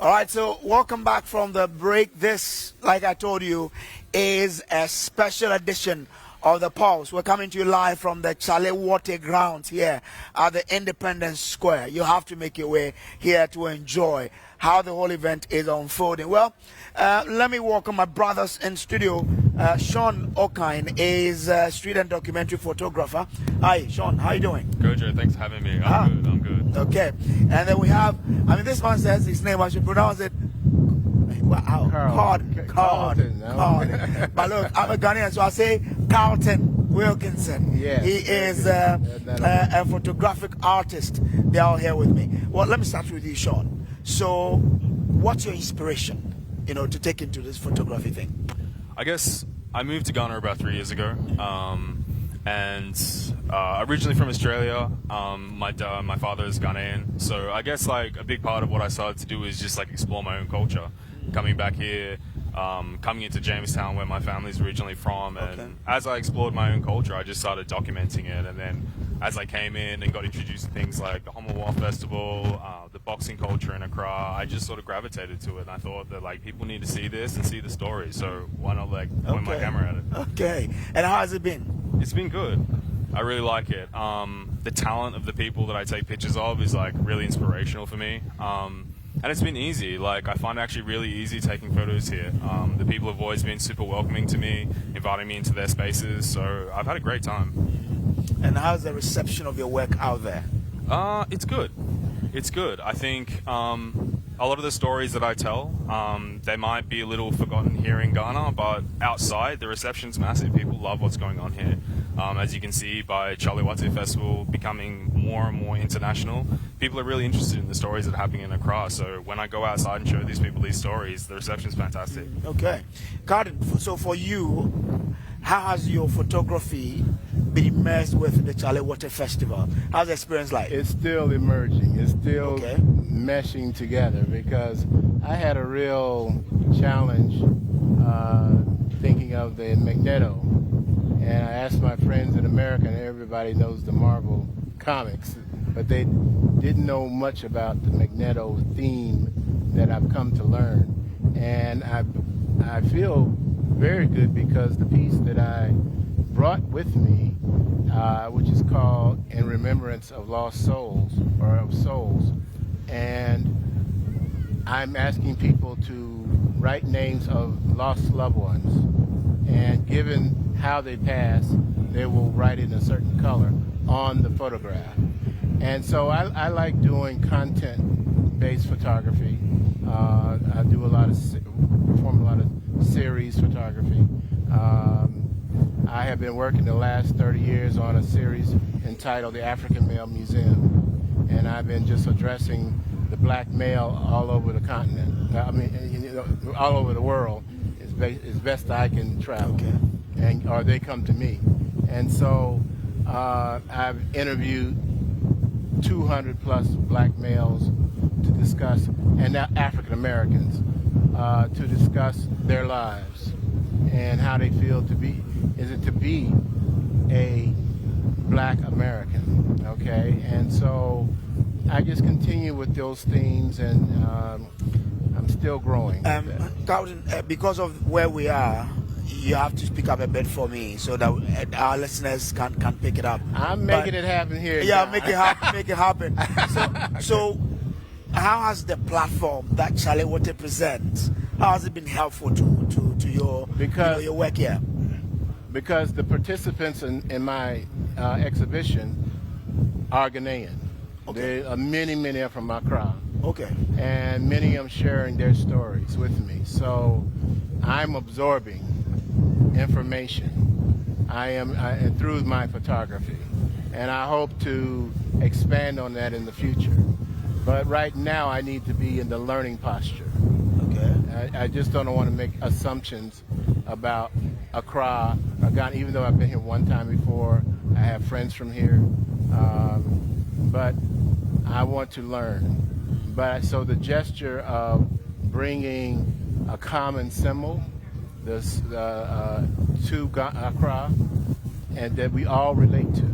All right, so welcome back from the break. This, like I told you, is a special edition of the Pulse. We're coming to you live from the Chalewate grounds here at the Independence Square. You have to make your way here to enjoy how the whole event is unfolding. Well, let me welcome my brothers in studio. Sean Okine is a street and documentary photographer. Hi, Sean. How you doing? Good, Joe. Thanks for having me. I'm good. Okay. And then we have, this man says his name, I should pronounce it. Wow. Carlton. But look, I'm a Ghanaian, so I say Carlton Wilkinson. Yeah. He is a photographic artist. They're all here with me. Well, let me start with you, Sean. So, what's your inspiration, to take into this photography thing? I guess I moved to Ghana about 3 years ago, and originally from Australia. My father is Ghanaian, so I guess like a big part of what I started to do is just like explore my own culture. Coming back here, coming into Jamestown where my family's originally from, and as I explored my own culture, I just started documenting it. And then as I came in and got introduced to things like the Homo War Festival, the boxing culture in Accra, I just sort of gravitated to it, and I thought that like people need to see this and see the story, so why not point my camera at it. Okay. And how has it been? It's been good. I really like it. The talent of the people that I take pictures of is like really inspirational for me. And it's been easy. Like, I find it actually really easy taking photos here. The people have always been super welcoming to me, inviting me into their spaces, so I've had a great time. And how's the reception of your work out there? It's good. It's good. I think a lot of the stories that I tell, they might be a little forgotten here in Ghana, but outside, the reception's massive. People love what's going on here. As you can see by Chalewate Festival becoming more and more international, people are really interested in the stories that are happening in Accra. So when I go outside and show these people these stories, the reception's fantastic. Okay. Carden, so for you, how has your photography been immersed with the Chalewate Festival? How's the experience like? It's still emerging. It's still meshing together, because I had a real challenge thinking of the Magneto. And I asked my friends in America, and everybody knows the Marvel comics, but they didn't know much about the Magneto theme that I've come to learn. And I feel very good because the piece that I brought with me, which is called In Remembrance of Lost Souls, or of Souls, and I'm asking people to write names of lost loved ones, and given how they pass, they will write it in a certain color on the photograph. And so I like doing content-based photography. I do perform a lot of series photography. I have been working the last 30 years on a series entitled The African Male Museum, and I've been just addressing the black male all over the continent. All over the world, as best I can travel. Or they come to me. And so I've interviewed 200 plus black males to discuss, and now African Americans, to discuss their lives and how they feel to be a black American, okay? And so I just continue with those themes, and I'm still growing. Carlton, because of where we are, you have to speak up a bit for me so that our listeners can pick it up. I'm making it happen here. Yeah, now. make it happen. So how has the platform that Chalewate presents, how has it been helpful to your your work here? Because the participants in my exhibition are Ghanaian. Okay. There are many are from Accra. Okay. And many of them sharing their stories with me. So I'm absorbing information. And through my photography. And I hope to expand on that in the future. But right now I need to be in the learning posture. Okay. I just don't want to make assumptions about Accra or Ghana, even though I've been here one time before. I have friends from here. But I want to learn. So the gesture of bringing a common symbol to Accra and that we all relate to.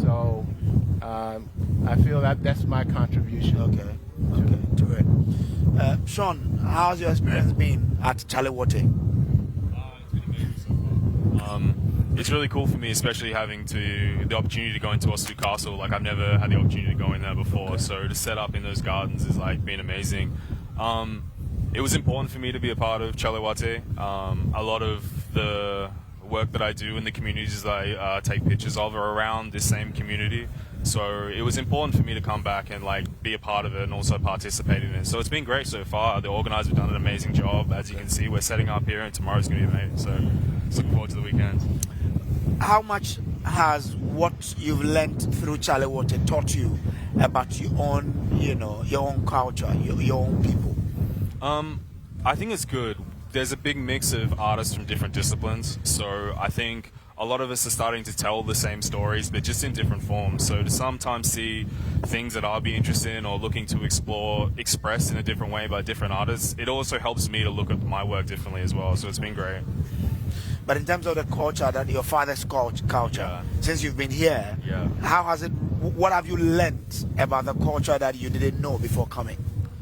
So I feel that's my contribution. Okay, to it. Sean, how's your experience been at Chalewote? It's really cool for me, especially having the opportunity to go into Osu Castle. Like, I've never had the opportunity to go in there before, so to set up in those gardens is like been amazing. It was important for me to be a part of Chalewote. A lot of the work that I do in the communities that I take pictures of are around this same community. So it was important for me to come back and like be a part of it and also participate in it. So it's been great so far. The organisers have done an amazing job. As you can see, we're setting up here and tomorrow's going to be amazing. So just looking forward to the weekend. How much has what you've learned through Chalewote taught you about your own, your own culture, your own people? I think it's good. There's a big mix of artists from different disciplines. So I think a lot of us are starting to tell the same stories, but just in different forms. So to sometimes see things that I'll be interested in or looking to explore expressed in a different way by different artists, it also helps me to look at my work differently as well. So it's been great. But in terms of the culture, that your father's culture, since you've been here, how has it? What have you learnt about the culture that you didn't know before coming?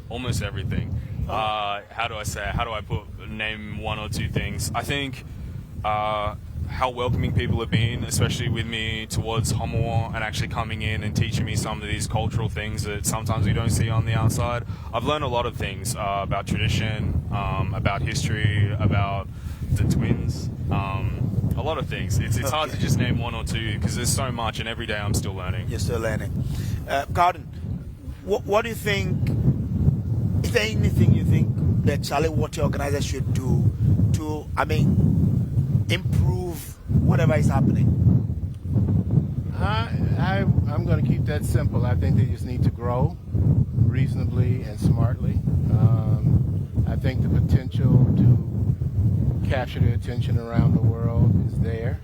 Almost everything. How do I name one or two things? I think how welcoming people have been, especially with me towards Homo and actually coming in and teaching me some of these cultural things that sometimes we don't see on the outside. I've learned a lot of things about tradition, about history, about the twins, a lot of things. It's hard to just name one or two because there's so much, and every day I'm still learning. You're still learning. Carden, what do you think, is there anything you think the Chalewote organizers should do to, improve whatever is happening? I'm going to keep that simple. I think they just need to grow reasonably and smartly. I think the potential to capture the attention around the world is there.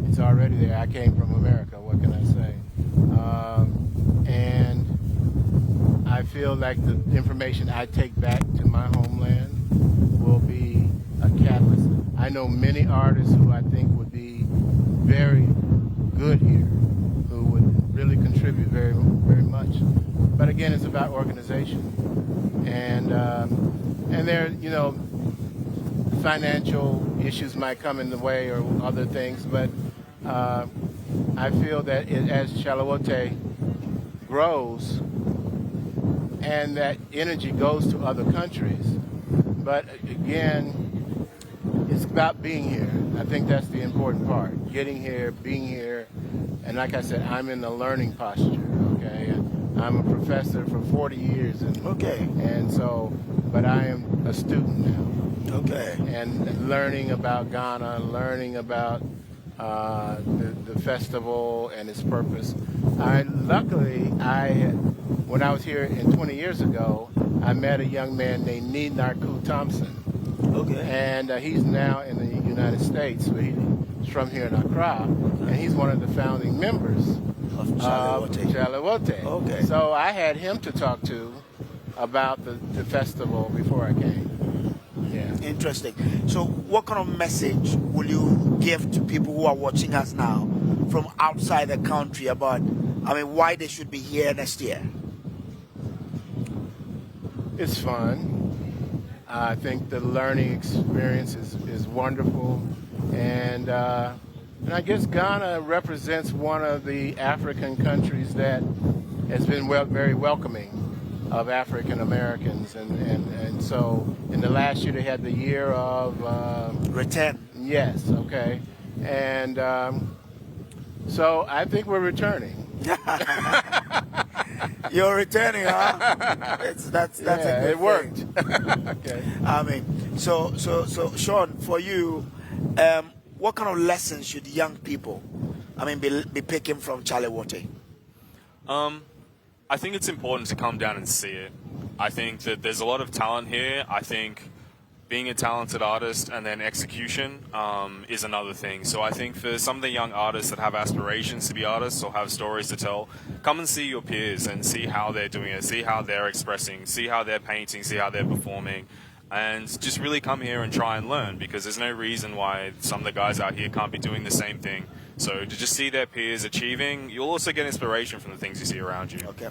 It's already there. I came from America. What can I say? And I feel like the information I take back to my homeland will be a catalyst. I know many artists who I think would be very good here, who would really contribute very, very much. But again, it's about organization, and there, financial issues might come in the way or other things. But I feel that as Chalewote grows, and that energy goes to other countries. But again, it's about being here. I think that's the important part. Getting here, being here, and like I said, I'm in the learning posture, okay? And I'm a professor for 40 years. And so, but I am a student now. Okay. And learning about Ghana, learning about the festival and its purpose. When I was here 20 years ago, I met a young man named Narku Thompson. Okay. And he's now in the United States. So he's from here in Accra, and he's one of the founding members of Chalewote. Okay. So I had him to talk to about the festival before I came. Yeah. Interesting. So what kind of message will you give to people who are watching us now from outside the country about, why they should be here next year? It's fun. I think the learning experience is wonderful. And I guess Ghana represents one of the African countries that has been very welcoming of African Americans, and so in the last year they had the year of return. Yes, okay, and So I think we're returning. You're returning, huh? That's a good it worked. Okay. I mean, so Sean, for you, what kind of lessons should young people, be picking from Charlie Water? I think it's important to come down and see it. I think that there's a lot of talent here. I think being a talented artist and then execution is another thing. So I think for some of the young artists that have aspirations to be artists or have stories to tell, come and see your peers and see how they're doing it, see how they're expressing, see how they're painting, see how they're performing, and just really come here and try and learn, because there's no reason why some of the guys out here can't be doing the same thing. So to just see their peers achieving, you'll also get inspiration from the things you see around you. Okay.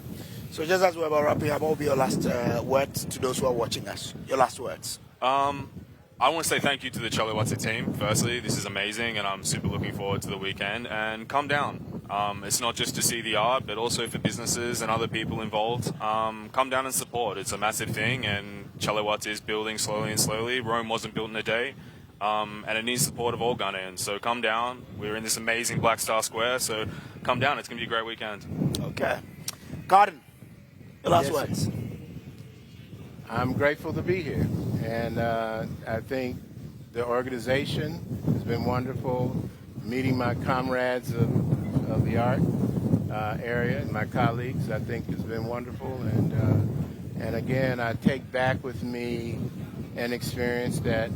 So just as we're about wrapping up, what will be your last words to those who are watching us? Your last words. I want to say thank you to the Chaliwata team. Firstly, this is amazing, and I'm super looking forward to the weekend. And come down. It's not just to see the art, but also for businesses and other people involved. Come down and support. It's a massive thing, and Chaliwata is building slowly and slowly. Rome wasn't built in a day. And it needs support of all Ghanaians. So come down. We're in this amazing Black Star Square, so come down. It's going to be a great weekend. Okay. Garden, your last words. I'm grateful to be here. And I think the organization has been wonderful. Meeting my comrades of the art area and my colleagues, I think has been wonderful. And again, I take back with me an experience that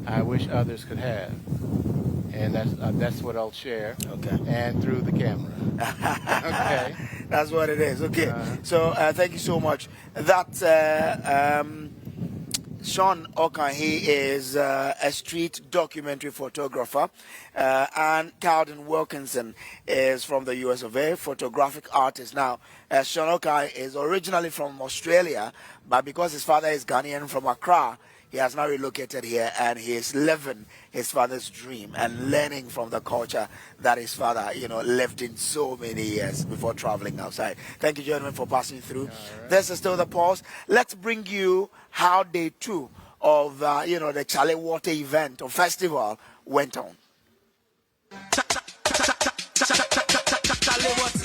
I wish others could have, and that's what I'll share. Okay. And through the camera. Okay. That's what it is. Okay. So thank you so much. That's Sean Okan. He is a street documentary photographer, and Calvin Wilkinson is from the US of A, photographic artist. Now, Sean Okan is originally from Australia, but because his father is Ghanaian from Accra, he has now relocated here, and he is living his father's dream and learning from the culture that his father, lived in so many years before traveling outside. Thank you, gentlemen, for passing through. Right. This is still the pause. Let's bring you how day 2 of, the Charlie Water event or festival went on.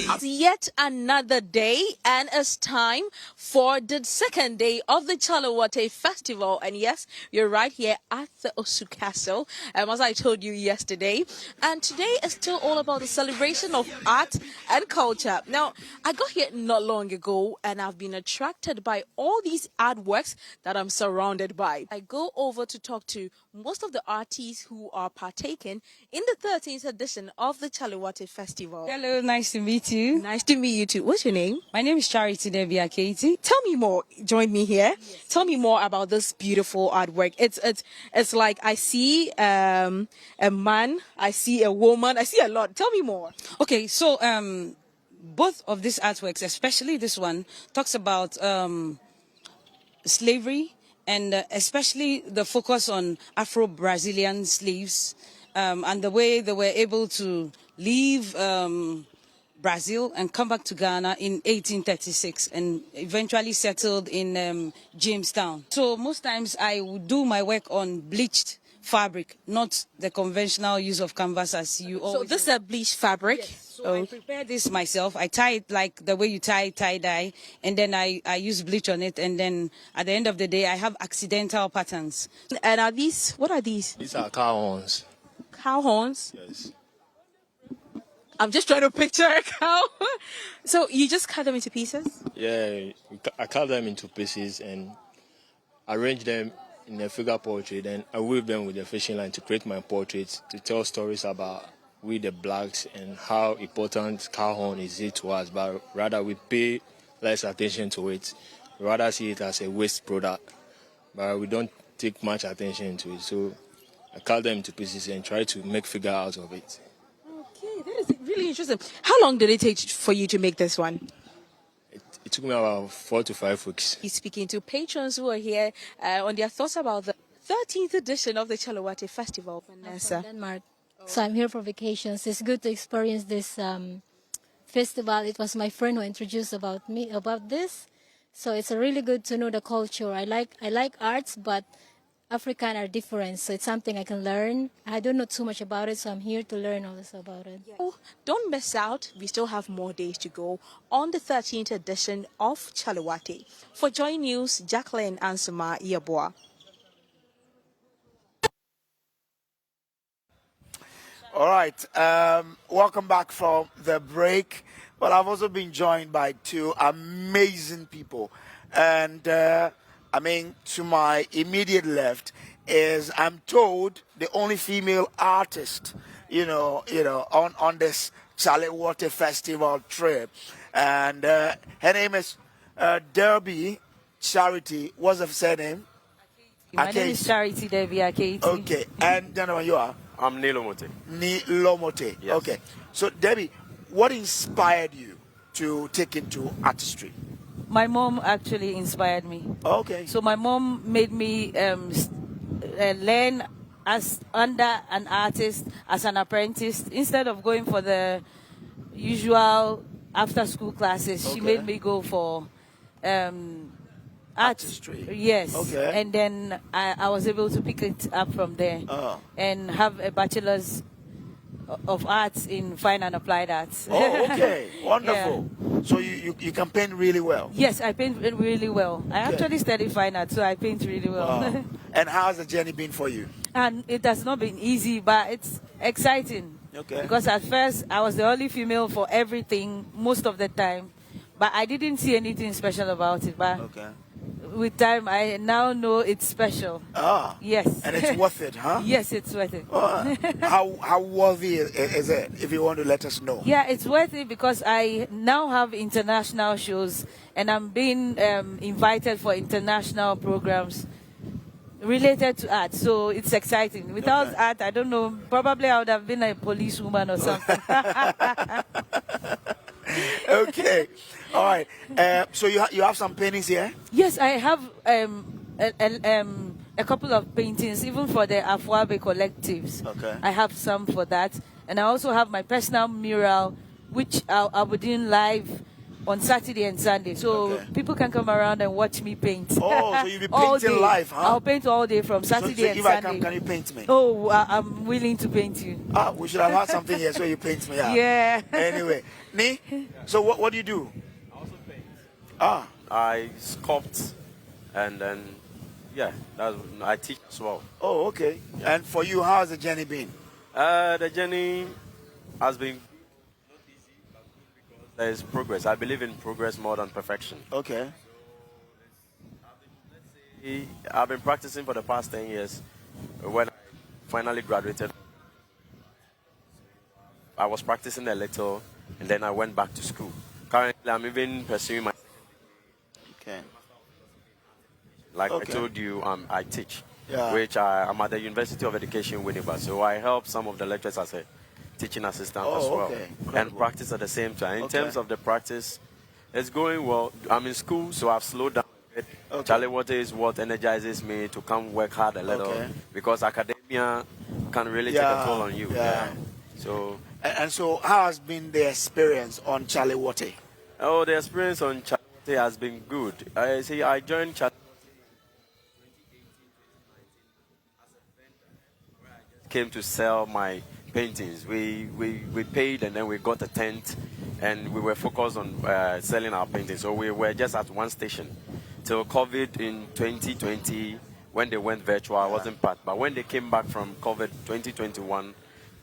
It's yet another day, and it's time for the second day of the Chaliwata Festival. And yes, you're right here at the Osu Castle, as I told you yesterday. And today is still all about the celebration of art and culture. Now, I got here not long ago, and I've been attracted by all these artworks that I'm surrounded by. I go over to talk to most of the artists who are partaking in the 13th edition of the Chaliwata Festival. Hello, nice to meet you. Nice to meet you too. What's your name? My name is Charity Debia Katie. Tell me more. Join me here. Yes. Tell me more about this beautiful artwork. It's like I see a man, I see a woman, I see a lot. Tell me more. Okay, so both of these artworks, especially this one, talks about slavery, and especially the focus on Afro-Brazilian slaves and the way they were able to leave Brazil and come back to Ghana in 1836 and eventually settled in Jamestown. So most times I would do my work on bleached fabric, not the conventional use of canvas as you always. So this is a bleached fabric? Yes. So I prepare this myself. I tie it like the way you tie tie-dye, and then I use bleach on it, and then at the end of the day I have accidental patterns. And are these, what are these? These are cow horns. Cow horns? Yes. I'm just trying to picture a cow. So you just cut them into pieces? Yeah, I cut them into pieces and arrange them in a figure portrait, and I weave them with a fishing line to create my portraits, to tell stories about we the blacks and how important cow horn is it to us, but rather we pay less attention to it. We rather see it as a waste product, but we don't take much attention to it. So I cut them into pieces and try to make figure out of it. Okay, that is really interesting. How long did it take for you to make this one? It took me about 4 to 5 weeks. He's speaking to patrons who are here on their thoughts about the 13th edition of the Chaliwata Festival. Vanessa. From Denmark. So I'm here for vacations. It's good to experience this festival. It was my friend who introduced about this. So it's really good to know the culture. I like arts, but African are different, so it's something I can learn. I don't know too much about it, so I'm here to learn also about it. Oh, don't miss out. We still have more days to go on the 13th edition of Chaliwate. For Joy News, Jacqueline Ansuma Iyaboa. All right, welcome back from the break. Well, I've also been joined by two amazing people. And, I mean, to my immediate left is, I'm told, the only female artist, on this Chaliwate Festival trip. And her name is Derby Charity. What's her surname? My name is Charity Debbie Aketi. Okay, and then you are? I'm Nilomote. Nilomote. Yes. Okay. So, Debbie, what inspired you to take into artistry? My mom actually inspired me. Okay. So my mom made me learn as under an artist, as an apprentice, instead of going for the usual after-school classes. Okay. She made me go for artistry. Yes. Okay. And then I was able to pick it up from there and have a bachelor's of arts in fine and applied arts. Oh, okay. Wonderful. Yeah. So you can paint really well? Yes, I paint really well. I actually studied fine art, so I paint really well. Wow. And how's the journey been for you? And it has not been easy, but it's exciting. Okay. Because at first, I was the only female for everything, most of the time. But I didn't see anything special about it. But with time, I now know it's special. Ah. Yes. And it's worth it, huh? Yes, it's worth it. How worthy is it, if you want to let us know? Yeah, it's worth it because I now have international shows and I'm being invited for international programs related to art. So it's exciting. Without art, I don't know, probably I would have been a policewoman or something. Okay. All right. So you have some paintings here? Yes, I have a couple of paintings, even for the Afwabe collectives. Okay. I have some for that. And I also have my personal mural, which I'll be doing live on Saturday and Sunday. So people can come around and watch me paint. Oh, so you'll be All painting day. live, huh? I'll paint all day from Saturday so and if Sunday. I come, can you paint me? Oh, I'm willing to paint you. Ah, we should have had something here so you paint me out. Yeah. Anyway, Ni, so what do you do? I also paint. Ah. I sculpt and then, I teach as well. Oh, okay. Yeah. And for you, how has the journey been? The journey has been not easy, but good because there is progress. I believe in progress more than perfection. Okay. I've been practicing for the past 10 years. When I finally graduated, I was practicing a little, and then I went back to school. Currently, I'm even pursuing my okay. Like I told you, I teach, Yeah. which I'm at the University of Education, Winnipeg. So I help some of the lecturers as a teaching assistant as well, okay. and practice at the same time. In Okay. terms of the practice, it's going well. I'm in school, so I've slowed down a bit. Chaliwate is what energizes me to come work hard a little because academia can really take a toll on you. Yeah. So. And so, how has been the experience on Chaliwate? Oh, the experience on Chaliwate has been good. I joined Chaliwate came to sell my paintings. We paid and then we got a tent and we were focused on selling our paintings. So we were just at one station till COVID in 2020 when they went virtual. I wasn't part, but when they came back from COVID 2021,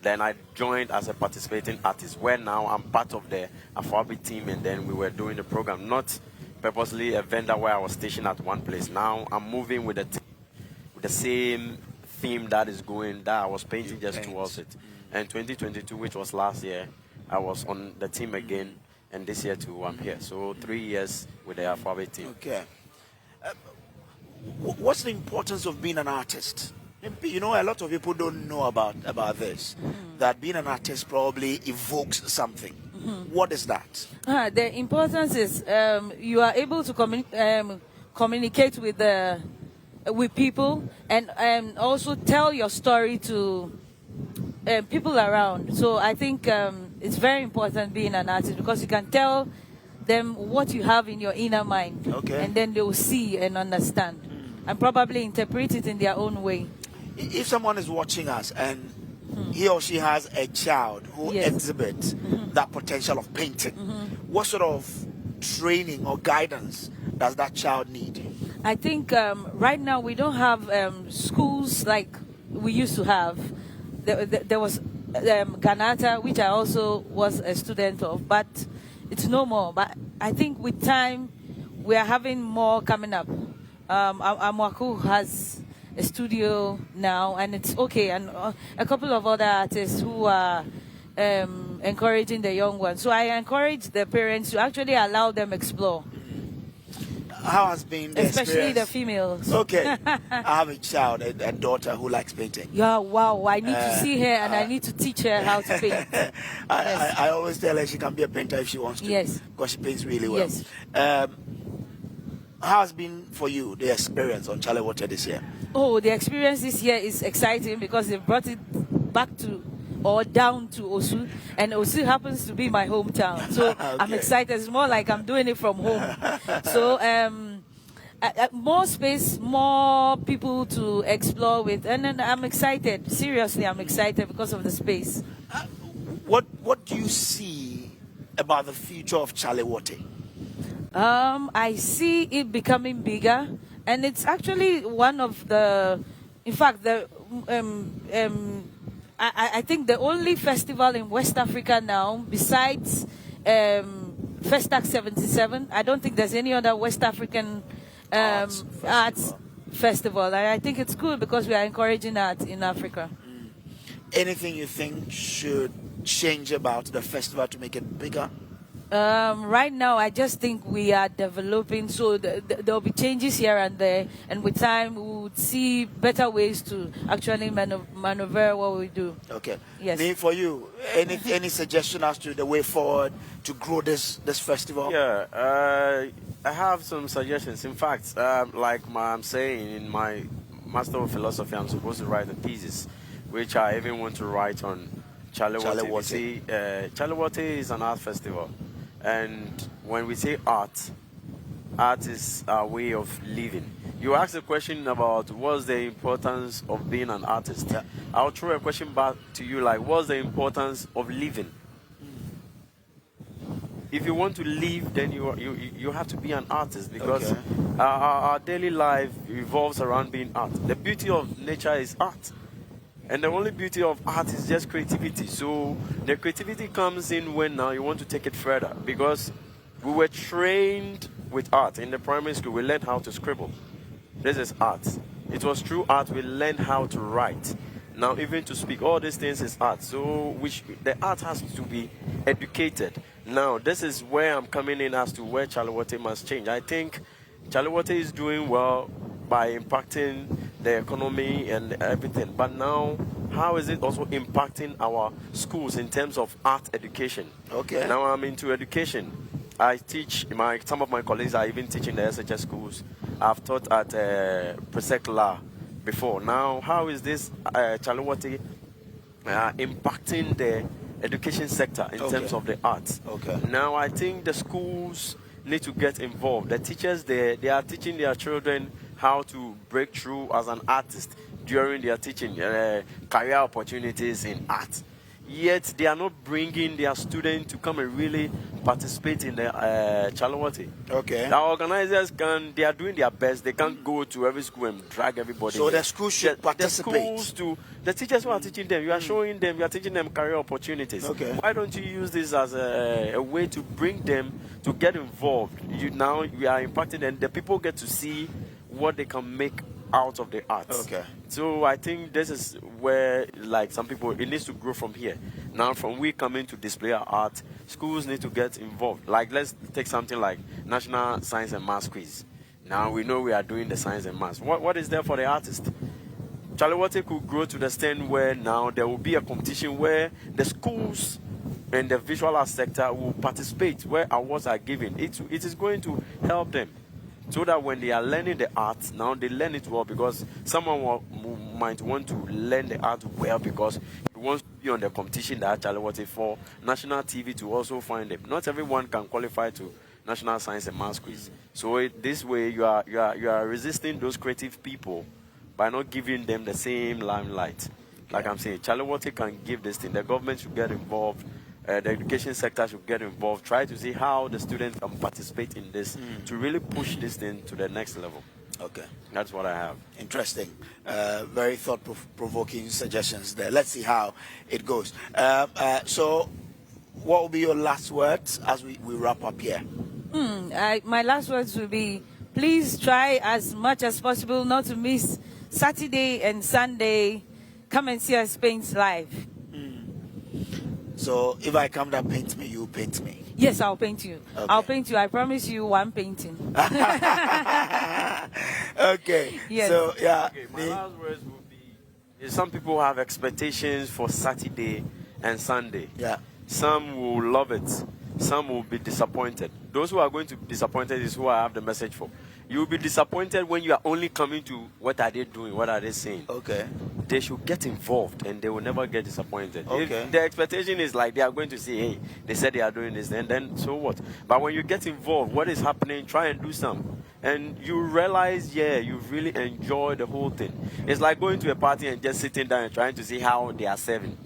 then I joined as a participating artist, where now I'm part of the Afrobeat team, and then we were doing the program, not purposely a vendor where I was stationed at one place. Now I'm moving with the team, with the same theme that is going, that I was painting just towards it. And 2022, which was last year, I was on the team again, and this year too, I'm here. So 3 years with the Afrobeat team. Okay. What's the importance of being an artist? You know, a lot of people don't know about this. That being an artist probably evokes something. What is that? The importance is you are able to communicate with people and also tell your story to people around. So I think it's very important being an artist because you can tell them what you have in your inner mind, and then they will see and understand. and probably interpret it in their own way. If someone is watching us and he or she has a child who exhibits that potential of painting, what sort of training or guidance does that child need? I think right now we don't have schools like we used to have. There was Ganata, which I also was a student of, but it's no more. But I think with time, we are having more coming up. Amwaku has a studio now, and it's okay, and a couple of other artists who are encouraging the young ones. So I encourage the parents to actually allow them explore. How has been the especially experience? The females? Okay. I have a child, a daughter who likes painting. Yeah, wow. I need to see her and I need to teach her how to paint. I always tell her she can be a painter if she wants to. Yes. Because she paints really well. Yes. How has been for you the experience on Charlie Water this year? Oh, the experience this year is exciting because they brought it back to or down to Osu, and Osu happens to be my hometown. So Okay. I'm excited. It's more like I'm doing it from home. So more space, more people to explore with, and then I'm excited. Seriously, I'm excited because of the space. What do you see about the future of Charlie Water? I see it becoming bigger, and it's actually one of the, in fact, the I think the only festival in West Africa now, besides Festac 77, I don't think there's any other West African arts festival. And I think it's cool because we are encouraging art in Africa. Anything you think should change about the festival to make it bigger? Right now, I just think we are developing, so there'll be changes here and there, and with time, we would see better ways to actually maneuver what we do. Okay. Yes. Me, for you, any suggestion as to the way forward to grow this festival? Yeah, I have some suggestions. In fact, like I'm saying in my Master of Philosophy, I'm supposed to write a thesis, which I even want to write on Charlie Water. See, Charlie Water is an art festival. And when we say art, art is our way of living. You asked a question about what's the importance of being an artist. Yeah. I'll throw a question back to you like, what's the importance of living? If you want to live, then you have to be an artist because our daily life revolves around being art. The beauty of nature is art. And the only beauty of art is just creativity. So the creativity comes in when now you want to take it further. Because we were trained with art. In the primary school, we learned how to scribble. This is art. It was through art we learned how to write. Now even to speak, all these things is art. So the art has to be educated. Now this is where I'm coming in as to where Charlie Water must change. I think Charlie Water is doing well by impacting the economy and everything. But now, how is it also impacting our schools in terms of art education? Okay. Now I'm into education. I teach, some of my colleagues are even teaching the SHS schools. I've taught at Presecla before. Now, how is this Charlie Water impacting the education sector in terms of the arts? Okay. Now, I think the schools need to get involved. The teachers there, they are teaching their children how to break through as an artist during their teaching, career opportunities in art. Yet they are not bringing their students to come and really participate in the Charlie Water. Okay. The organizers they are doing their best. They can't go to every school and drag everybody. So the schools should participate. The teachers who are teaching them, you are showing them, you are teaching them career opportunities. Okay. Why don't you use this as a way to bring them to get involved? Now we are impacting them. The people get to see what they can make out of the arts. Okay. So I think this is where, like some people, it needs to grow from here. Now, from we coming to display our art, schools need to get involved. Like, let's take something like National Science and Maths Quiz. Now we know we are doing the science and maths. What is there for the artist? Charlie Water could grow to the extent where now there will be a competition where the schools and the visual arts sector will participate, where awards are given. It is going to help them, so that when they are learning the art, now they learn it well, because someone might want to learn the art well because he wants to be on the competition that Charlie Water for national TV to also find them. Not everyone can qualify to National Science and Maths quiz. So this way you are resisting those creative people by not giving them the same limelight. Like I'm saying, Chalewote can give this thing. The government should get involved. The education sector should get involved. Try to see how the students can participate in this to really push this thing to the next level. Okay. That's what I have. Interesting. Very thought-provoking suggestions there. Let's see how it goes. So, what will be your last words as we wrap up here? My last words will be, please try as much as possible not to miss Saturday and Sunday. Come and see us paint live. So if I come to paint me, you paint me? Yes, I'll paint you. Okay. I'll paint you. I promise you one painting. Okay. Yes. So, yeah. Okay, my last words would be, some people have expectations for Saturday and Sunday. Yeah. Some will love it. Some will be disappointed. Those who are going to be disappointed is who I have the message for. You will be disappointed when you are only coming to what are they doing, what are they saying. Okay. They should get involved and they will never get disappointed. Okay. If the expectation is like they are going to say, hey, they said they are doing this, and then so what? But when you get involved, what is happening, try and do some. And you realize, yeah, you really enjoy the whole thing. It's like going to a party and just sitting down and trying to see how they are serving,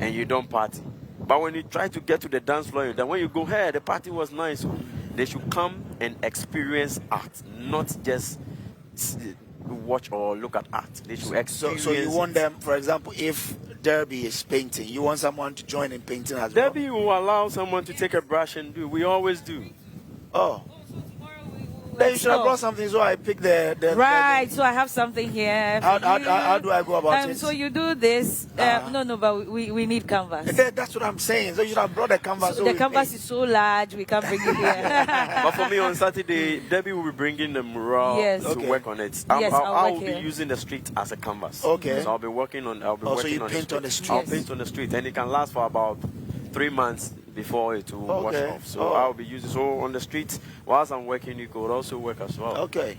and you don't party. But when you try to get to the dance floor, then when you go, hey, the party was nice. They should come and experience art, not just watch or look at art. They should experience. So you want them, for example, if Derby is painting, you want someone to join in painting as well? Derby will allow someone to take a brush and do. We always do. Oh. Then you should have brought something, so I pick the right, so I have something here. How do I go about it? So you do this. No, but we need canvas. That's what I'm saying. So you should have brought the canvas. So the canvas is so large, we can't bring it here. But for me on Saturday, Debbie will be bringing the mural to work on it. I will be using the street as a canvas. Okay. So I'll be working on. So you paint on the street. I'll paint on the street, and it can last for about 3 months before it will wash off. So I'll be using on the street whilst I'm working. You could also work as well. Okay.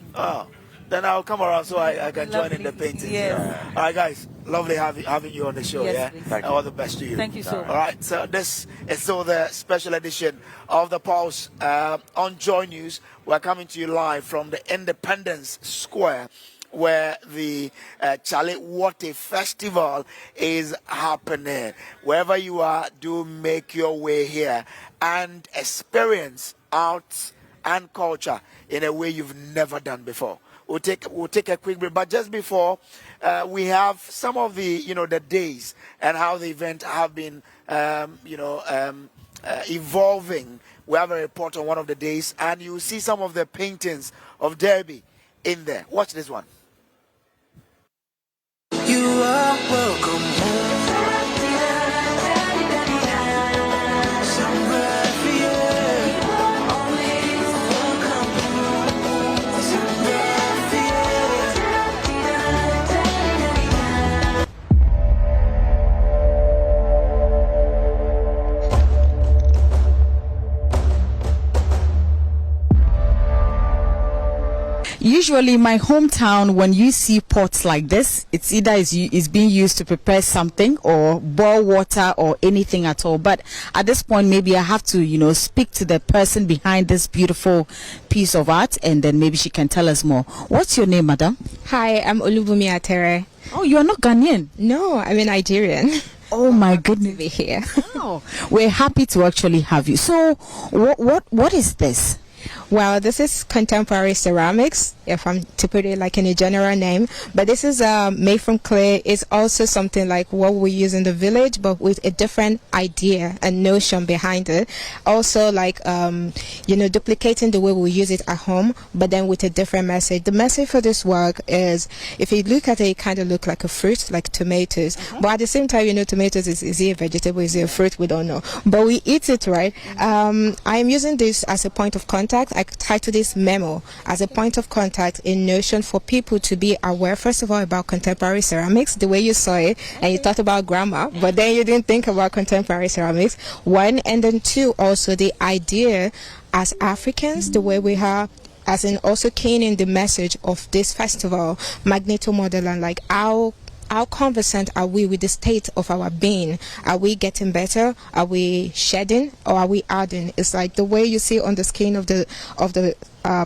Then I'll come around so I can join in the painting. Yes. All right, guys. Lovely having you on the show. Yes, yeah. Thank you. All the best to you. Thank you so much. All right. So this is the special edition of the Pulse on Joy News. We're coming to you live from the Independence Square, where the Chalewote Festival is happening. Wherever you are, do make your way here and experience arts and culture in a way you've never done before. We'll take a quick break, but just before we have some of the the days and how the event have been evolving. We have a report on one of the days, and you will see some of the paintings of Derby in there. Watch this one. You are welcome home. Usually my hometown, when you see pots like this, it's either is being used to prepare something or boil water or anything at all. But at this point, maybe I have to, speak to the person behind this beautiful piece of art, and then maybe she can tell us more. What's your name, madam? Hi, I'm Olubumi Atere. Oh, you're not Ghanaian? No, I'm a Nigerian. Oh my goodness. Be here. Oh, we're happy to actually have you. So what is this? Well, this is contemporary ceramics, if I'm to put it like in a general name. But this is made from clay. It's also something like what we use in the village, but with a different idea and notion behind it. Also, like, duplicating the way we use it at home, but then with a different message. The message for this work is, if you look at it, it kind of look like a fruit, like tomatoes. But at the same time, tomatoes is it a vegetable, is it a fruit? We don't know. But we eat it, right? I'm using this as a point of contact. I title this memo as a point of contact in notion for people to be aware, first of all, about contemporary ceramics, the way you saw it, and you thought about grammar, but then you didn't think about contemporary ceramics. One, and then two, also the idea as Africans, the way we have, as in also keying in the message of this festival, Magneto Model, and like how conversant are we with the state of our being? Are we getting better? Are we shedding, or are we adding? It's like the way you see on the skin of the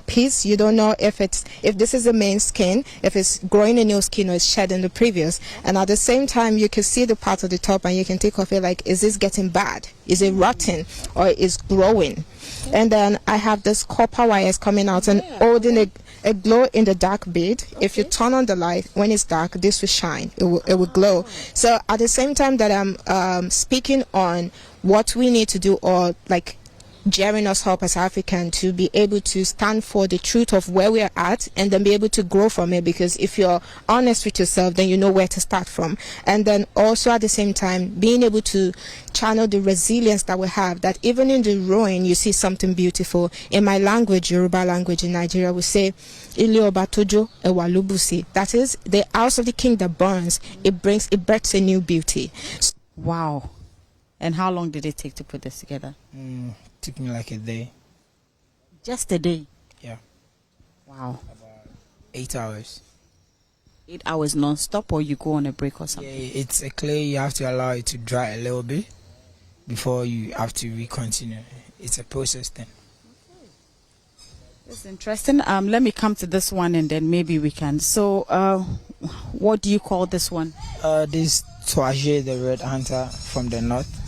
piece. You don't know if this is the main skin, if it's growing a new skin or it's shedding the previous. And at the same time, you can see the part of the top and you can take off it like, is this getting bad? Is it rotting or is growing? And then I have this copper wires coming out and holding a glow in the dark bead. If you turn on the light when it's dark, this will shine. It will glow. So at the same time that I'm speaking on what we need to do, or like gearing us up as African to be able to stand for the truth of where we are at and then be able to grow from it, because if you're honest with yourself, then you know where to start from. And then also at the same time being able to channel the resilience that we have, that even in the ruin you see something beautiful. In my language, Yoruba language in Nigeria, we say Ile Oba Tojo Ewa Lubusi. That is, the house of the king that burns, it births a new beauty. Wow. And how long did it take to put this together? Took me like a day. Just a day? Yeah. Wow. About 8 hours. 8 hours non-stop, or you go on a break or something? Yeah, it's a clay. You have to allow it to dry a little bit before you have to re-continue. It's a process thing. That's interesting. Let me come to this one and then maybe we can. So, what do you call this one? This Toaje, the Red Hunter from the north,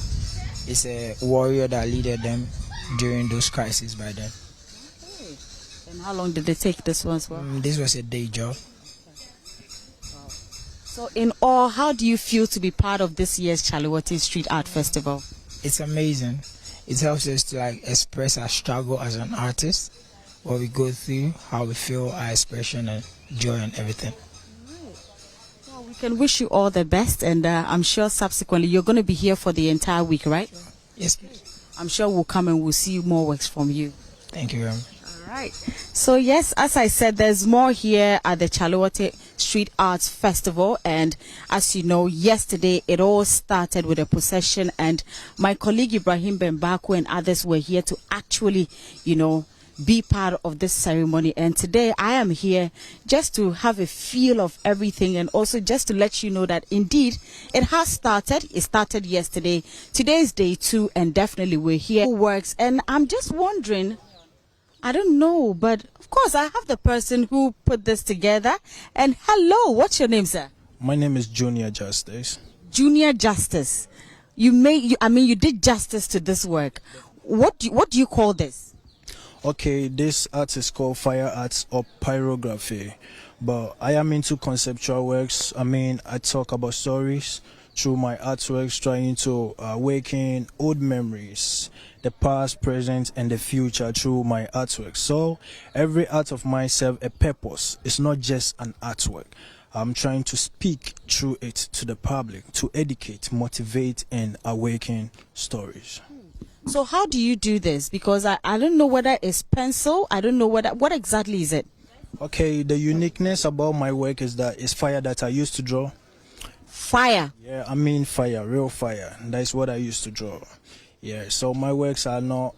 is a warrior that leaded them during those crises by then. Okay. And how long did it take this one as well? This was a day job. So in all, how do you feel to be part of this year's Chaliwati Street Art Festival? It's amazing. It helps us to like express our struggle as an artist, what we go through, how we feel, our expression and joy and everything. Well, we can wish you all the best, and I'm sure subsequently you're going to be here for the entire week, right? Yes, please. I'm sure we'll come and we'll see more works from you. Thank you very much. All right. So yes, as I said, there's more here at the Chaliwati Street Arts Festival, and as you know, yesterday it all started with a procession, and my colleague Ibrahim Bembaku and others were here to actually, be part of this ceremony. And today I am here just to have a feel of everything, and also just to let you know that indeed it has started. It started yesterday. Today is day 2, and definitely we're here. Who works? And I'm just wondering, I don't know, but of course I have the person who put this together. And hello, what's your name, sir? My name is Junior Justice. Junior Justice. You did justice to this work. What do you call this? Okay, this art is called fire arts or pyrography, but I am into conceptual works. I talk about stories through my artworks, trying to awaken old memories, the past, present, and the future through my artwork. So every art of mine serves a purpose. It's not just an artwork. I'm trying to speak through it to the public, to educate, motivate, and awaken stories. So how do you do this? Because I don't know whether it's pencil. I don't know what exactly is it? Okay, the uniqueness about my work is that it's fire that I used to draw. Fire? Yeah, fire, real fire. That's what I used to draw. Yeah, so my works are not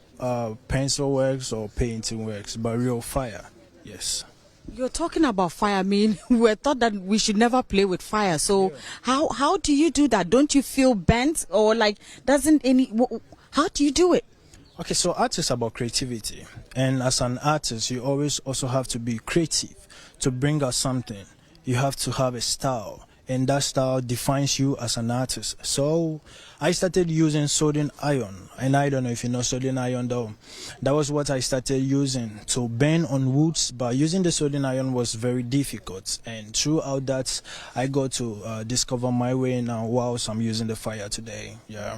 pencil works or painting works, but real fire. Yes. You're talking about fire. We were taught that we should never play with fire. So how do you do that? Don't you feel bent, or how do you do it? Okay, so art is about creativity. And as an artist, you always also have to be creative. To bring out something, you have to have a style. And that style defines you as an artist. So I started using sodium iron. And I don't know if you know sodium iron though. That was what I started using to burn on woods. But using the sodium iron was very difficult. And throughout that, I got to discover my way now whilst I'm using the fire today. Yeah.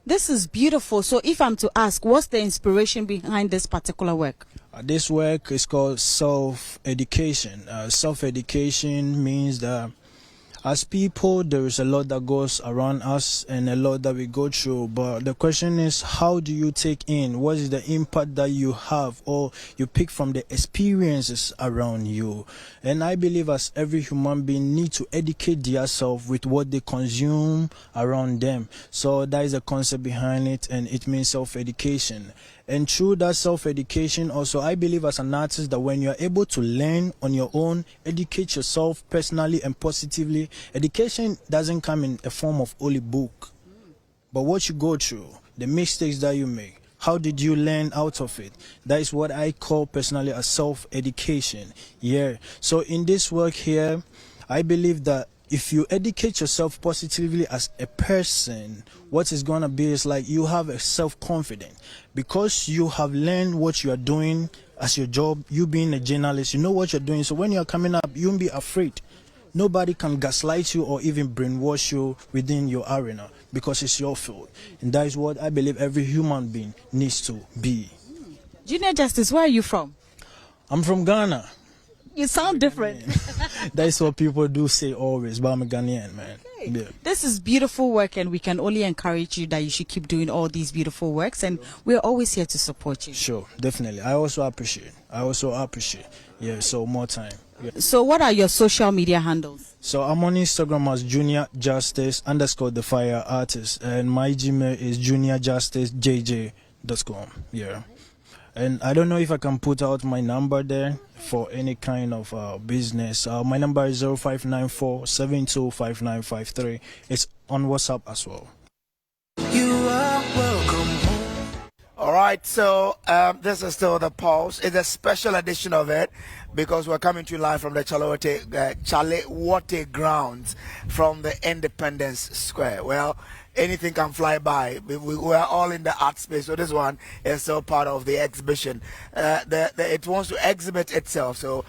This is beautiful. So if I'm to ask, what's the inspiration behind this particular work? This work is called self-education. Self-education means that as people, there is a lot that goes around us and a lot that we go through. But the question is, how do you take in? What is the impact that you have or you pick from the experiences around you? And I believe as every human being need to educate themselves with what they consume around them. So that is the concept behind it, and it means self-education. And through that self-education also, I believe as an artist that when you're able to learn on your own, educate yourself personally and positively, education doesn't come in a form of only book, but what you go through, the mistakes that you make, how did you learn out of it? That is what I call personally a self-education. Yeah. So in this work here, I believe that if you educate yourself positively as a person, what is going to be is like you have a self-confidence because you have learned what you are doing as your job. You being a journalist, you know what you're doing. So when you're coming up, you won't be afraid. Nobody can gaslight you or even brainwash you within your arena because it's your field. And that is what I believe every human being needs to be. Junior Justice, where are you from? I'm from Ghana. You sound different. That's what people do say always, but I'm a Ghanaian, man. Okay. Yeah. This is beautiful work, and we can only encourage you that you should keep doing all these beautiful works, and we're always here to support you. Sure, definitely. I also appreciate. Yeah, so more time. Yeah. So what are your social media handles? So I'm on Instagram as Junior Justice _ the Fire Artist, and my Gmail is juniorjusticejj.com. Yeah. And I don't know if I can put out my number there for any kind of business. My number is 0594-725953. It's on WhatsApp as well. You are welcome home. All right, so this is still the Pulse. It's a special edition of it because we're coming to you live from the Chalewote grounds from the Independence Square. Well, anything can fly by. We're all in the art space, so this one is still part of the exhibition. It wants to exhibit itself. So,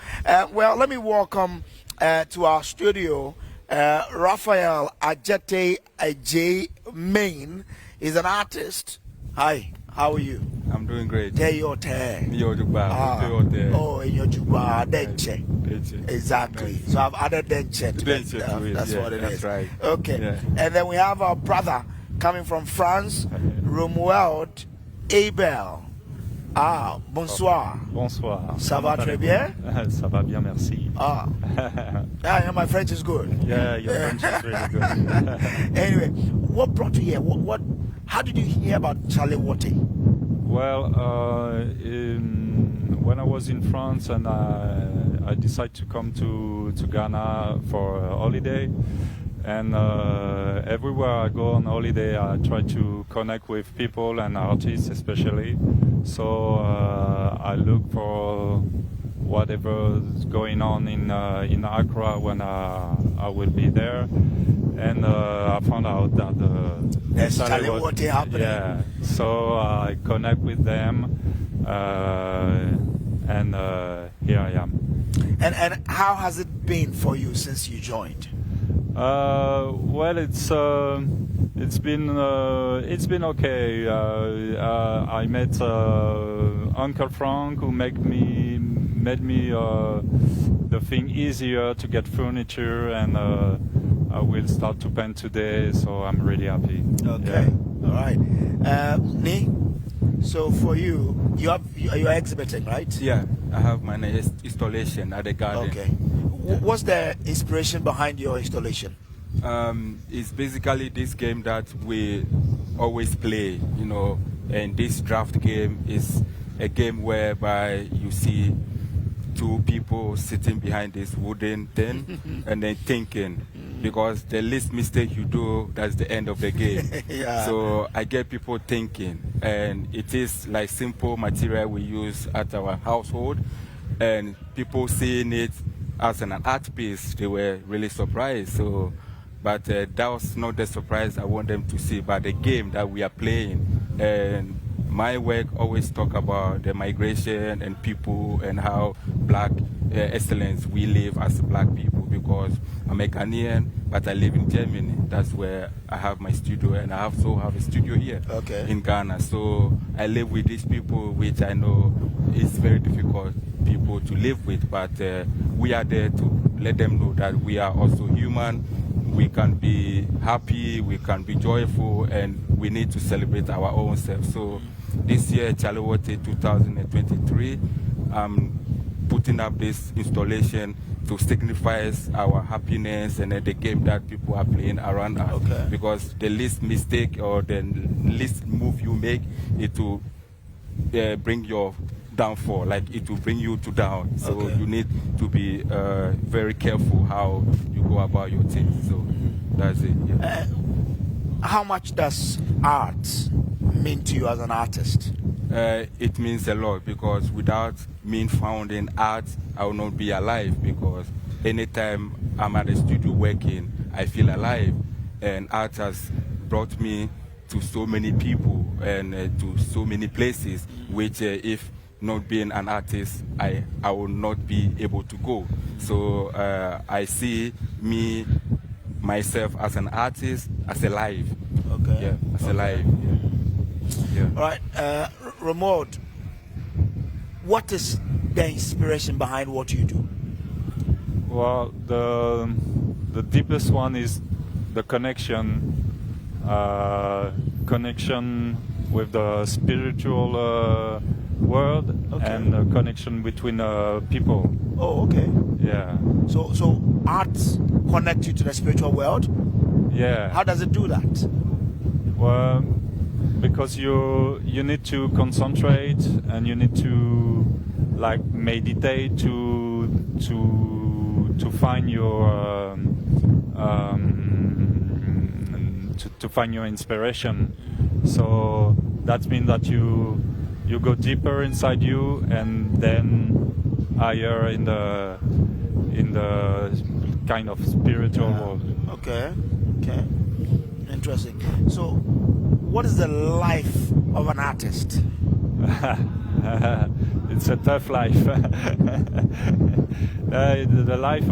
well, let me welcome to our studio Raphael Ajete J. Main. Is an artist. Hi, how are you? I'm doing great. There your turn. Oh, in your juba, denche. Exactly. So I've added denche to it. That's what it is. Right. Okay. Yeah. And then we have our brother coming from France, Romuald Abel. Ah, bonsoir. Bonsoir. Ça va très bien? Ça va bien, merci. Yeah, my French is good. Yeah, your French is really good. Anyway, what brought you here? How did you hear about Chalewote? Well, when I was in France and I decided to come to Ghana for a holiday, and everywhere I go on holiday, I try to connect with people and artists especially. So I look for whatever's going on in Accra when I will be there. And I found out that there's Chalewote happening. Yeah, so I connect with them, and here I am. And how has it been for you since you joined? Well, it's been okay. I met Uncle Frank, who made me the thing easier to get furniture, and I will start to paint today, so I'm really happy. Okay, all right. Nee, so for you, you're exhibiting, right? Yeah, I have my installation at the garden. Okay. What's the inspiration behind your installation? It's basically this game that we always play, and this draft game is a game whereby you see two people sitting behind this wooden thing and then thinking, because the least mistake you do, that's the end of the game. Yeah. So I get people thinking, and it is like simple material we use at our household, and people seeing it as an art piece, they were really surprised. So, but that was not the surprise I want them to see, but the game that we are playing. And my work always talk about the migration and people and how black excellence we live as black people, because I'm a Ghanaian, but I live in Germany. That's where I have my studio, and I also have a studio here in Ghana. So I live with these people, which I know is very difficult people to live with, but we are there to let them know that we are also human. We can be happy, we can be joyful, and we need to celebrate our own self. So this year, Chalewote 2023, I'm putting up this installation to signify our happiness and the game that people are playing around us. Okay. Because the least mistake or the least move you make, it will bring your downfall, like it will bring you to down. So Okay. you need to be very careful how you go about your things. So that's it. Yeah. How much does art mean to you as an artist? It means a lot, because without being found in art, I will not be alive, because anytime I'm at the studio working, I feel alive. And art has brought me to so many people and to so many places, which if not being an artist, I will not be able to go. So I see myself as an artist, as alive. Okay. Yeah, as Okay. alive. Yeah. All right, Ramod, what is the inspiration behind what you do? Well, the deepest one is the connection with the spiritual world, and the connection between people. Oh, okay. Yeah. So art connects you to the spiritual world? Yeah. How does it do that? Well, because you need to concentrate, and you need to like meditate to find your to find your inspiration. So that means that you go deeper inside you, and then higher in the kind of spiritual world. Okay. Interesting. So, what is the life of an artist? It's a tough life. The life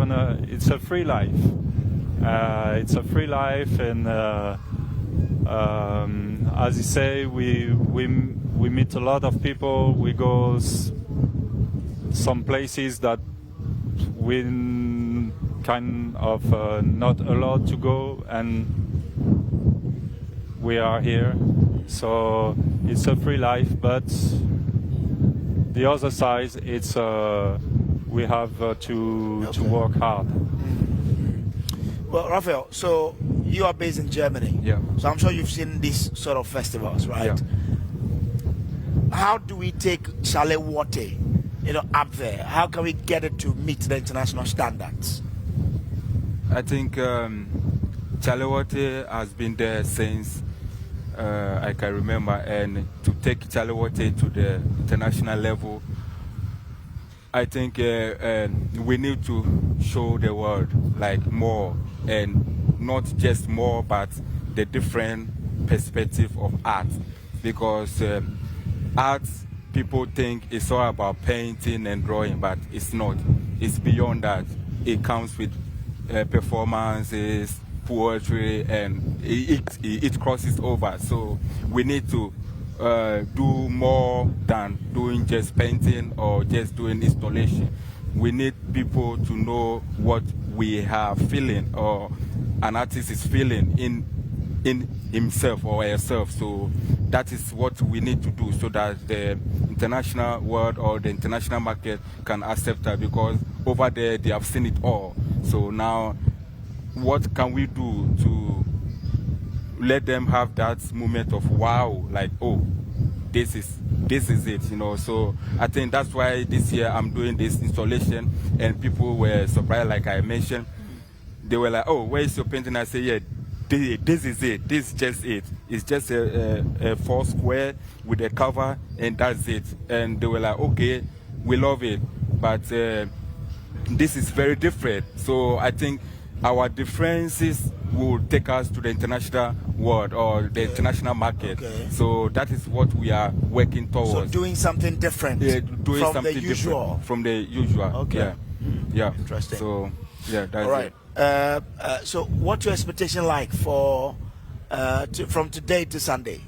it's a free life. It's a free life, and as you say, we meet a lot of people. We go some places that we kind of not allowed to go, and we are here. So it's a free life, but the other side, it's we have to work hard. Well, Raphael, so you are based in Germany. Yeah. So I'm sure you've seen these sort of festivals, right? Yeah. How do we take Chalet Water, up there? How can we get it to meet the international standards? I think Chalet Water has been there since I can remember, and to take Chalet Water to the international level, I think we need to show the world like more, and not just more, but the different perspective of art, because art, people think it's all about painting and drawing, but it's not. It's beyond that. It comes with performances, poetry, and it crosses over. So we need to do more than doing just painting or just doing installation. We need people to know what we are feeling, or an artist is feeling in himself or herself. So that is what we need to do, so that the international world or the international market can accept that, because over there they have seen it all. So now, what can we do to let them have that moment of wow, like, oh, this is it, So I think that's why this year I'm doing this installation, and people were surprised, like I mentioned. They were like, oh, where is your painting? I say, yeah, this is it. This is just it. It's just a 4 square with a cover, and that's it. And they were like, okay, we love it, but this is very different. So I think our differences will take us to the international world or the international market. Okay. So that is what we are working towards. So doing something different from the usual. From the usual. Okay. Yeah. Interesting. So yeah, that's all right. it. So what's your expectation like for from today to Sunday?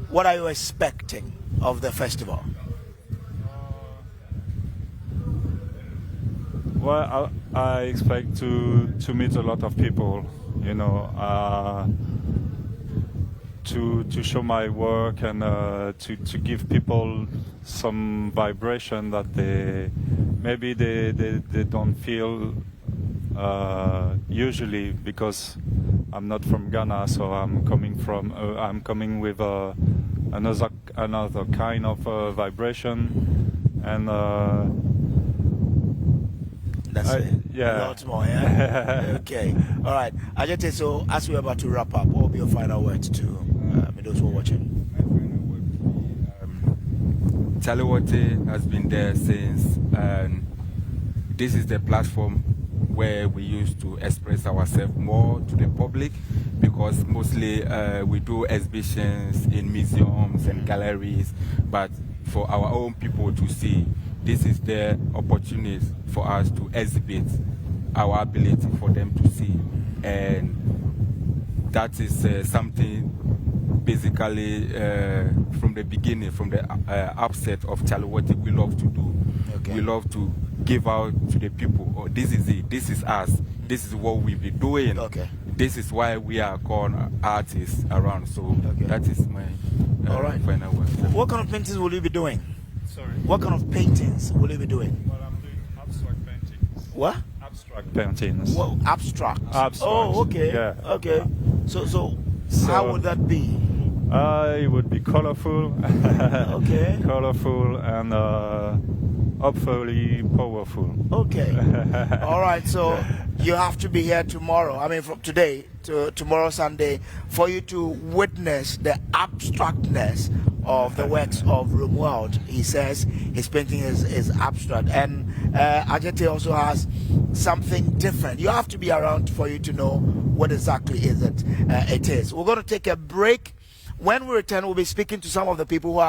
What are you expecting of the festival? Well, I expect to meet a lot of people, to show my work, and to give people some vibration that they don't feel usually, because I'm not from Ghana, so I'm coming with another another kind of vibration, and that's it. yeah. A lot more, yeah? Okay. All right. Ajete, so as we're about to wrap up, what will be your final words to those who are watching? Chalewote has been there since, and this is the platform where we used to express ourselves more to the public, because mostly we do exhibitions in museums and galleries, but for our own people to see, this is the opportunity for us to exhibit our ability for them to see, and that is something basically from the beginning, from the upset of Chalewote, we love to do. Okay. We love to give out to the people, oh, this is it, this is us, this is what we be doing. Okay. This is why we are called artists around. So that is my final word. What kind of paintings will you be doing? Sorry? What kind of paintings will you be doing? Well, I'm doing abstract paintings. What? Abstract paintings. Well, abstract. Abstract. Oh, okay. Yeah. Okay. So how would that be? It would be colorful. Okay. Colorful and hopefully powerful. Okay. All right. So you have to be here tomorrow. I mean, from today to tomorrow, Sunday, for you to witness the abstractness of the works of Romuald. He says his painting is abstract, and Ajete also has something different. You have to be around for you to know what exactly is it. It is. We're going to take a break. When we return, we'll be speaking to some of the people who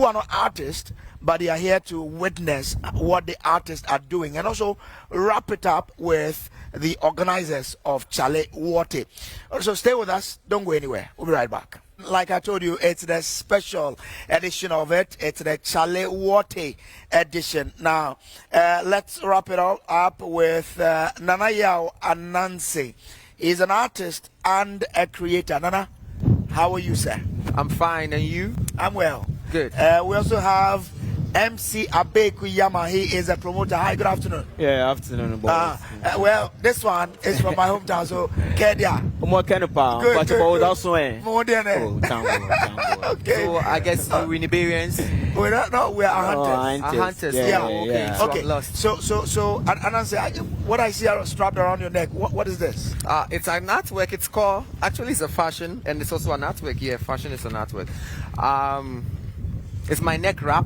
are not artists, but they are here to witness what the artists are doing, and also wrap it up with the organizers of Chalewote. So stay with us. Don't go anywhere. We'll be right back. Like I told you, it's the special edition of it. It's the Chalewote edition. Now, let's wrap it all up with Nanayao Anansi. He's an artist and a creator. Nana, how are you, sir? I'm fine, and you? I'm well. Good. We also have MC Abeku Yama. He is a promoter. Hi, good afternoon. Yeah, afternoon, boys. Well, this one is from my hometown, so Kedia. Good, good. More than Okay. So I guess we're Niberians. We're not, we are hunters. Hunters. Yeah. Okay. Okay. So, and I say, what I see strapped around your neck, what is this? It's an artwork. It's called, actually it's a fashion, and it's also an artwork. Yeah, fashion is an artwork. It's my neck wrap.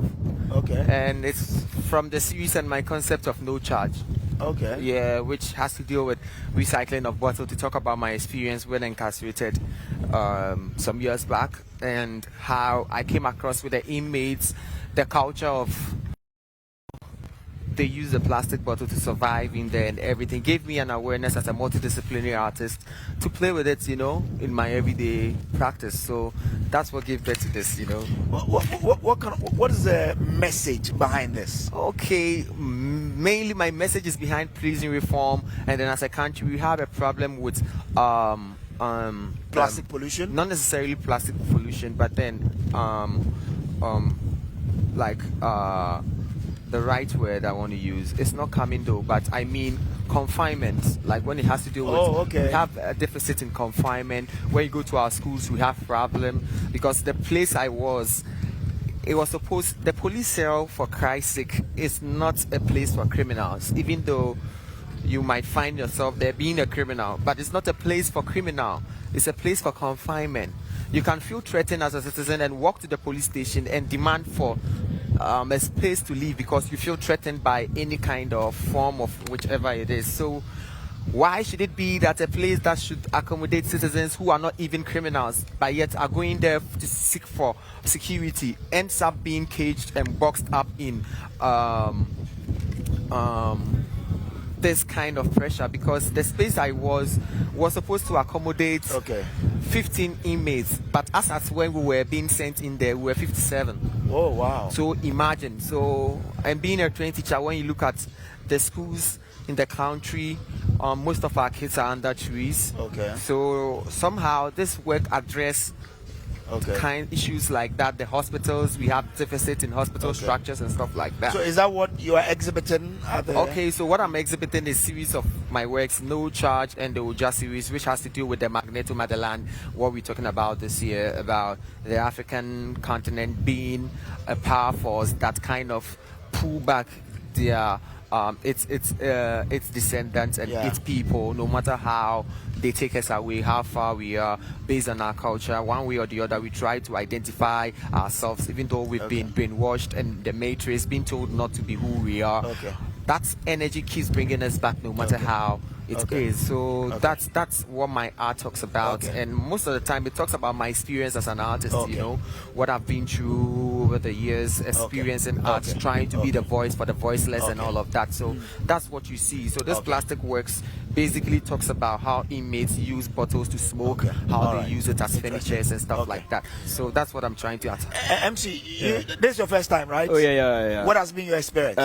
Okay. And it's from the series and my concept of no charge. Okay. Yeah, which has to deal with recycling of bottles, to talk about my experience when incarcerated some years back, and how I came across with the inmates, the culture of they use a plastic bottle to survive in there, and everything gave me an awareness as a multidisciplinary artist to play with it, in my everyday practice. So that's what gave birth to this, What is the message behind this? Okay, mainly my message is behind prison reform, and then as a country we have a problem with plastic pollution. Not necessarily plastic pollution, but then the right word I want to use, it's not coming though, but I mean confinement, like when it has to do with we have a deficit in confinement. When you go to our schools, we have problem, because the place I was, it was supposed, the police cell, for Christ's sake, is not a place for criminals, even though you might find yourself there being a criminal, but it's not a place for criminal, it's a place for confinement. You can feel threatened as a citizen and walk to the police station and demand for a space to live because you feel threatened by any kind of form of whichever it is. So why should it be that a place that should accommodate citizens who are not even criminals, but yet are going there to seek for security, ends up being caged and boxed up in this kind of pressure? Because the space I was supposed to accommodate 15 inmates, but as at when we were being sent in there, we were 57. Oh wow. So imagine. So, and being a trained teacher, when you look at the schools in the country, most of our kids are under trees. Okay. So somehow this work addressed kind issues like that. The hospitals, we have deficit in hospital structures and stuff like that. So is that what you are exhibiting at the... Okay, so what I'm exhibiting is a series of my works, No Charge and the Oja series, which has to do with the Magneto Motherland, what we're talking about this year, about the African continent being a power force that kind of pull back their its descendants and its people, no matter how they take us away, how far we are based on our culture. One way or the other, we try to identify ourselves, even though we've been brainwashed and the matrix, being told not to be who we are. That energy keeps bringing us back, no matter how it is. So that's what my art talks about, and most of the time it talks about my experience as an artist. You know, what I've been through over the years, experiencing art, trying to be the voice for the voiceless, and all of that. So that's what you see. So this plastic works basically talks about how inmates use bottles to smoke, how they use it as furnitures and stuff like that. So that's what I'm trying to answer. MC, this is your first time, right? Oh yeah. What has been your experience?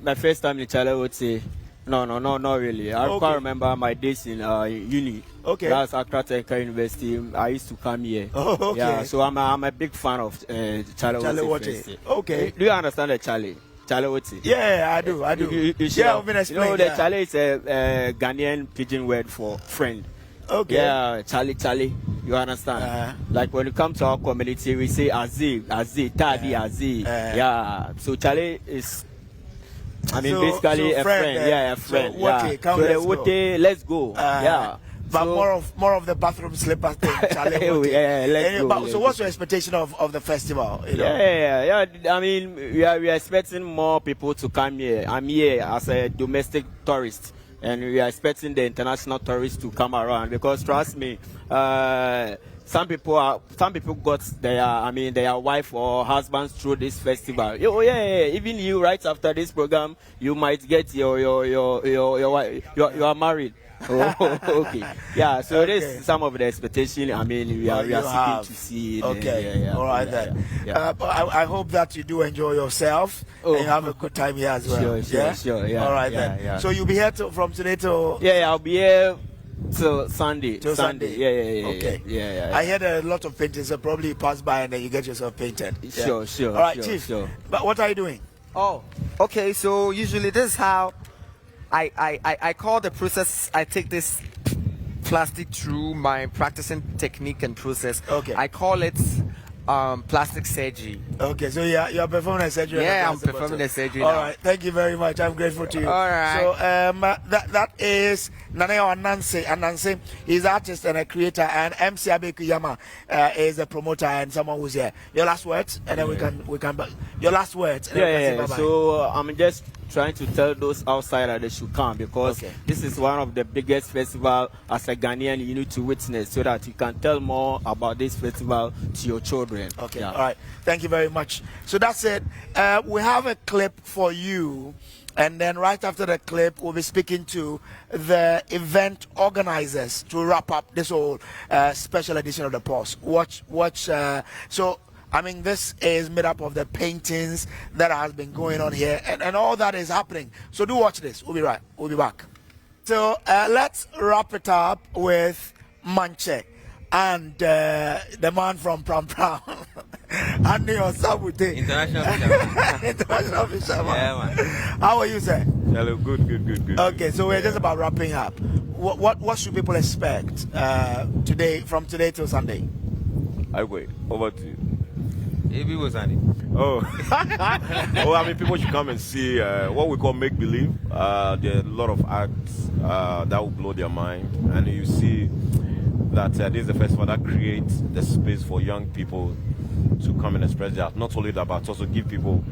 My first time in Chile, would say no, not really. I can't remember my days in uni. That's Accra Technical University. I used to come here. Yeah, so I'm a big fan of Chale University. Do you understand the Chale? Yeah, I do. Yeah, I've been explaining. the Chale is a Ghanaian pidgin word for friend. Yeah, Charlie. You understand? Like when it comes to our community, we say Azi, Tadi, Azi. Yeah, so Chale is, I mean, basically a friend. Yeah, a friend. So let's go. Yeah. But more of the bathroom slipper thing. Let's go. So what's your expectation of the festival? You know? Yeah. I mean, we are expecting more people to come here. I'm here as a domestic tourist, and we are expecting the international tourists to come around, because trust me, some people got their wife or husbands through this festival. Even you, right after this program, you might get your wife. You are married. Yeah, so there's some of the expectation. I mean, we are seeking to see. All right then. I hope that you do enjoy yourself and you have a good time here as well. Sure. Yeah. All right then. Yeah. So you'll be here from today to... Yeah, I'll be here till Sunday. Sunday. Yeah. I heard a lot of paintings, so probably you pass by and then you get yourself painted. Sure. All right, Chief. But what are you doing? Okay. So usually this is how I call the process. I take this plastic through my practicing technique and process. I call it plastic surgery. So you're performing a surgery. Yeah, I'm performing a surgery. All right, thank you very much. I'm grateful to you. All right. So that is Naneo Ananse. Ananse is an artist and a creator, and MC Abekuyama is a promoter and someone who's here. Your last words, and then we can. Your last words. And then we can say bye-bye. So I'm just trying to tell those outsiders they should come, because this is one of the biggest festivals as a Ghanaian you need to witness, so that you can tell more about this festival to your children. All right, thank you very much. So that's it. We have a clip for you, and then right after the clip we'll be speaking to the event organizers to wrap up this whole special edition of the Pulse. Watch. I mean, this is made up of the paintings that has been going on here, and all that is happening. So do watch this. We'll be back. So let's wrap it up with Manche and the man from Pram Pram. Andy Osabute. International fisherman. Yeah, man. How are you, sir? Hello, good. Okay, so we're just about wrapping up. What should people expect from today till Sunday? I wait. Over to you. Maybe was Andy. I mean, people should come and see what we call make believe. There are a lot of acts that will blow their mind, and you see that this is a festival that creates the space for young people to come and express their art. Not only that, but also give people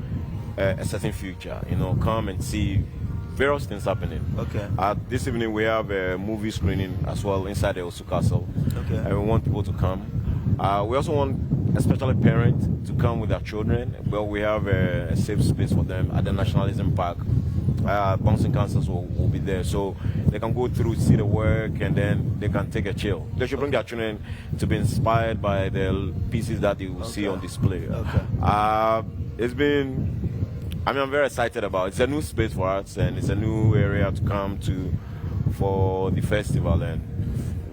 a certain future. Come and see various things happening. This evening we have a movie screening as well inside the Osu Castle. And we want people to come. We also want especially parents to come with their children. Well, we have a safe space for them at the Nationalism Park. Bouncing councils will be there, so they can go through, see the work, and then they can take a chill. They should bring their children to be inspired by the pieces that they will see on display. It's been, I'm very excited about it. It's a new space for us, and it's a new area to come to for the festival, and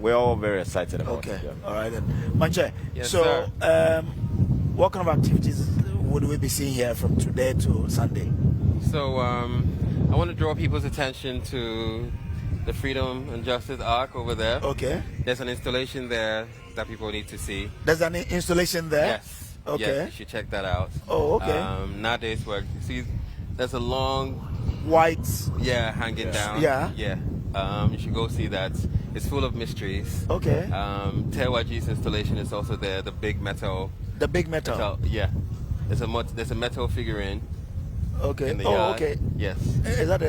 we're all very excited about it. Okay, all right then. Manche, Yes, so sir. what kind of activities would we be seeing here from today to Sunday? So I want to draw people's attention to the Freedom and Justice Arc over there. Okay. There's an installation there that people need to see. There's an installation there? Yes. Okay. Yes, you should check that out. Oh, okay. Nowadays, work. See, there's a long white. Yeah, hanging down. Yeah. Yeah. You should go see that. It's full of mysteries. Okay. Tewaji's installation is also there. The big metal. The big metal. Yeah. There's a metal figurine. Okay. In the yard. Okay. Yes. Is that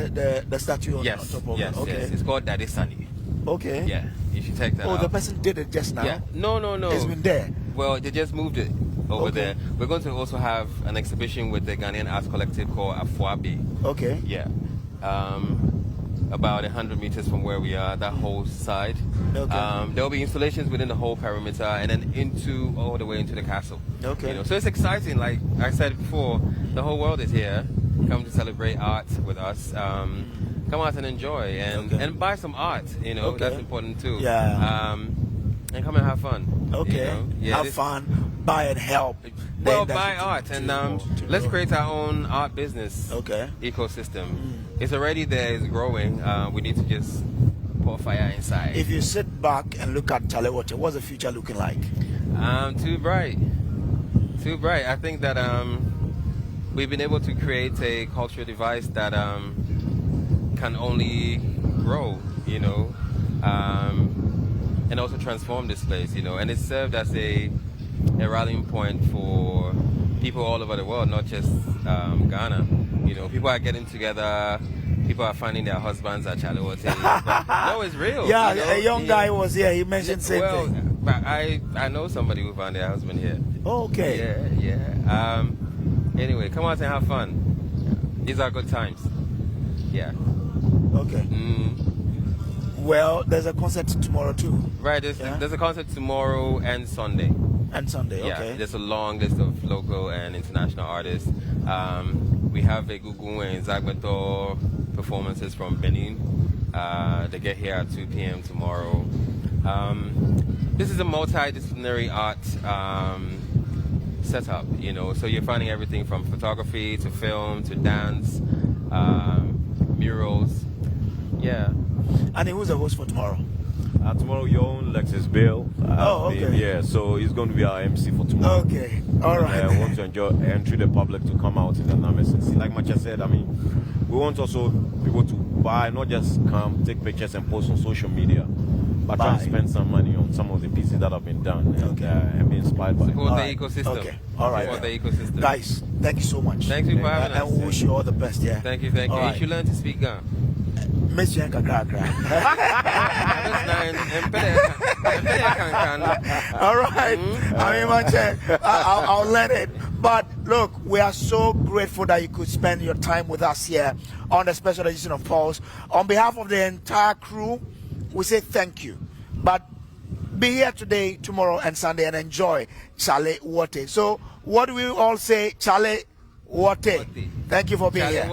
the statue on Yes. top of Yes. it? Okay. Yes. It's called Daddy Sunny. Okay. Yeah. You should check that out. Oh, the person did it just now? Yeah. No. It's been there. Well, they just moved it over there. We're going to also have an exhibition with the Ghanaian Arts Collective called Afwabi. Okay. Yeah. About 100 meters from where we are, that whole side. Okay. There will be installations within the whole perimeter and then all the way into the castle. Okay. You know, so it's exciting. Like I said before, the whole world is here. Come to celebrate art with us. Come out and enjoy and buy some art. You know, that's important too. Yeah. And come and have fun. Okay. You know? Yeah, have fun, buy and help. Well, Then buy that's art and let's create our own art business ecosystem. It's already there, it's growing. We need to just pour fire inside. If you sit back and look at Chale Water, what's the future looking like? Too bright. Too bright. I think that we've been able to create a cultural device that can only grow, you know, and also transform this place, you know. And it's served as a rallying point for people all over the world, not just Ghana. You know, people are getting together. People are finding their husbands at Chalewote. No, it's real. Yeah, you know? a young guy was here. He mentioned same thing. But I know somebody who found their husband here. Okay. Yeah. Anyway, come out and have fun. These are good times. Yeah. Okay. Well, there's a concert tomorrow too. Right. There's a concert tomorrow and Sunday. And Sunday. Yeah, Okay. there's a long list of local and international artists. We have a Gugu and Zagbato performances from Benin. They get here at 2 p.m. tomorrow. This is a multidisciplinary art setup, you know, so you're finding everything from photography to film to dance, murals. Yeah. And who's the host for tomorrow? Tomorrow, your own Lexus Bill. Okay. Yeah, so he's going to be our MC for tomorrow. Okay, all right. I want to entreat the public to come out in the numbers and see. Like Macha said, I mean, we want also people to buy, not just come, take pictures and post on social media, but try and spend some money on some of the pieces that have been done and be inspired by. Support the ecosystem. Okay, all right. Support the ecosystem. Guys, thank you so much. Thank you for having us. And we wish you all the best, yeah. Thank you. All right. You should learn to speak Ghana. Miss Yanka Gra. All right. I mean, Manche, I'll let it. But look, we are so grateful that you could spend your time with us here on the special edition of Pulse. On behalf of the entire crew, we say thank you. But be here today, tomorrow, and Sunday and enjoy Chale Wote. So, what do we all say? Chale Wote. Thank you for being here.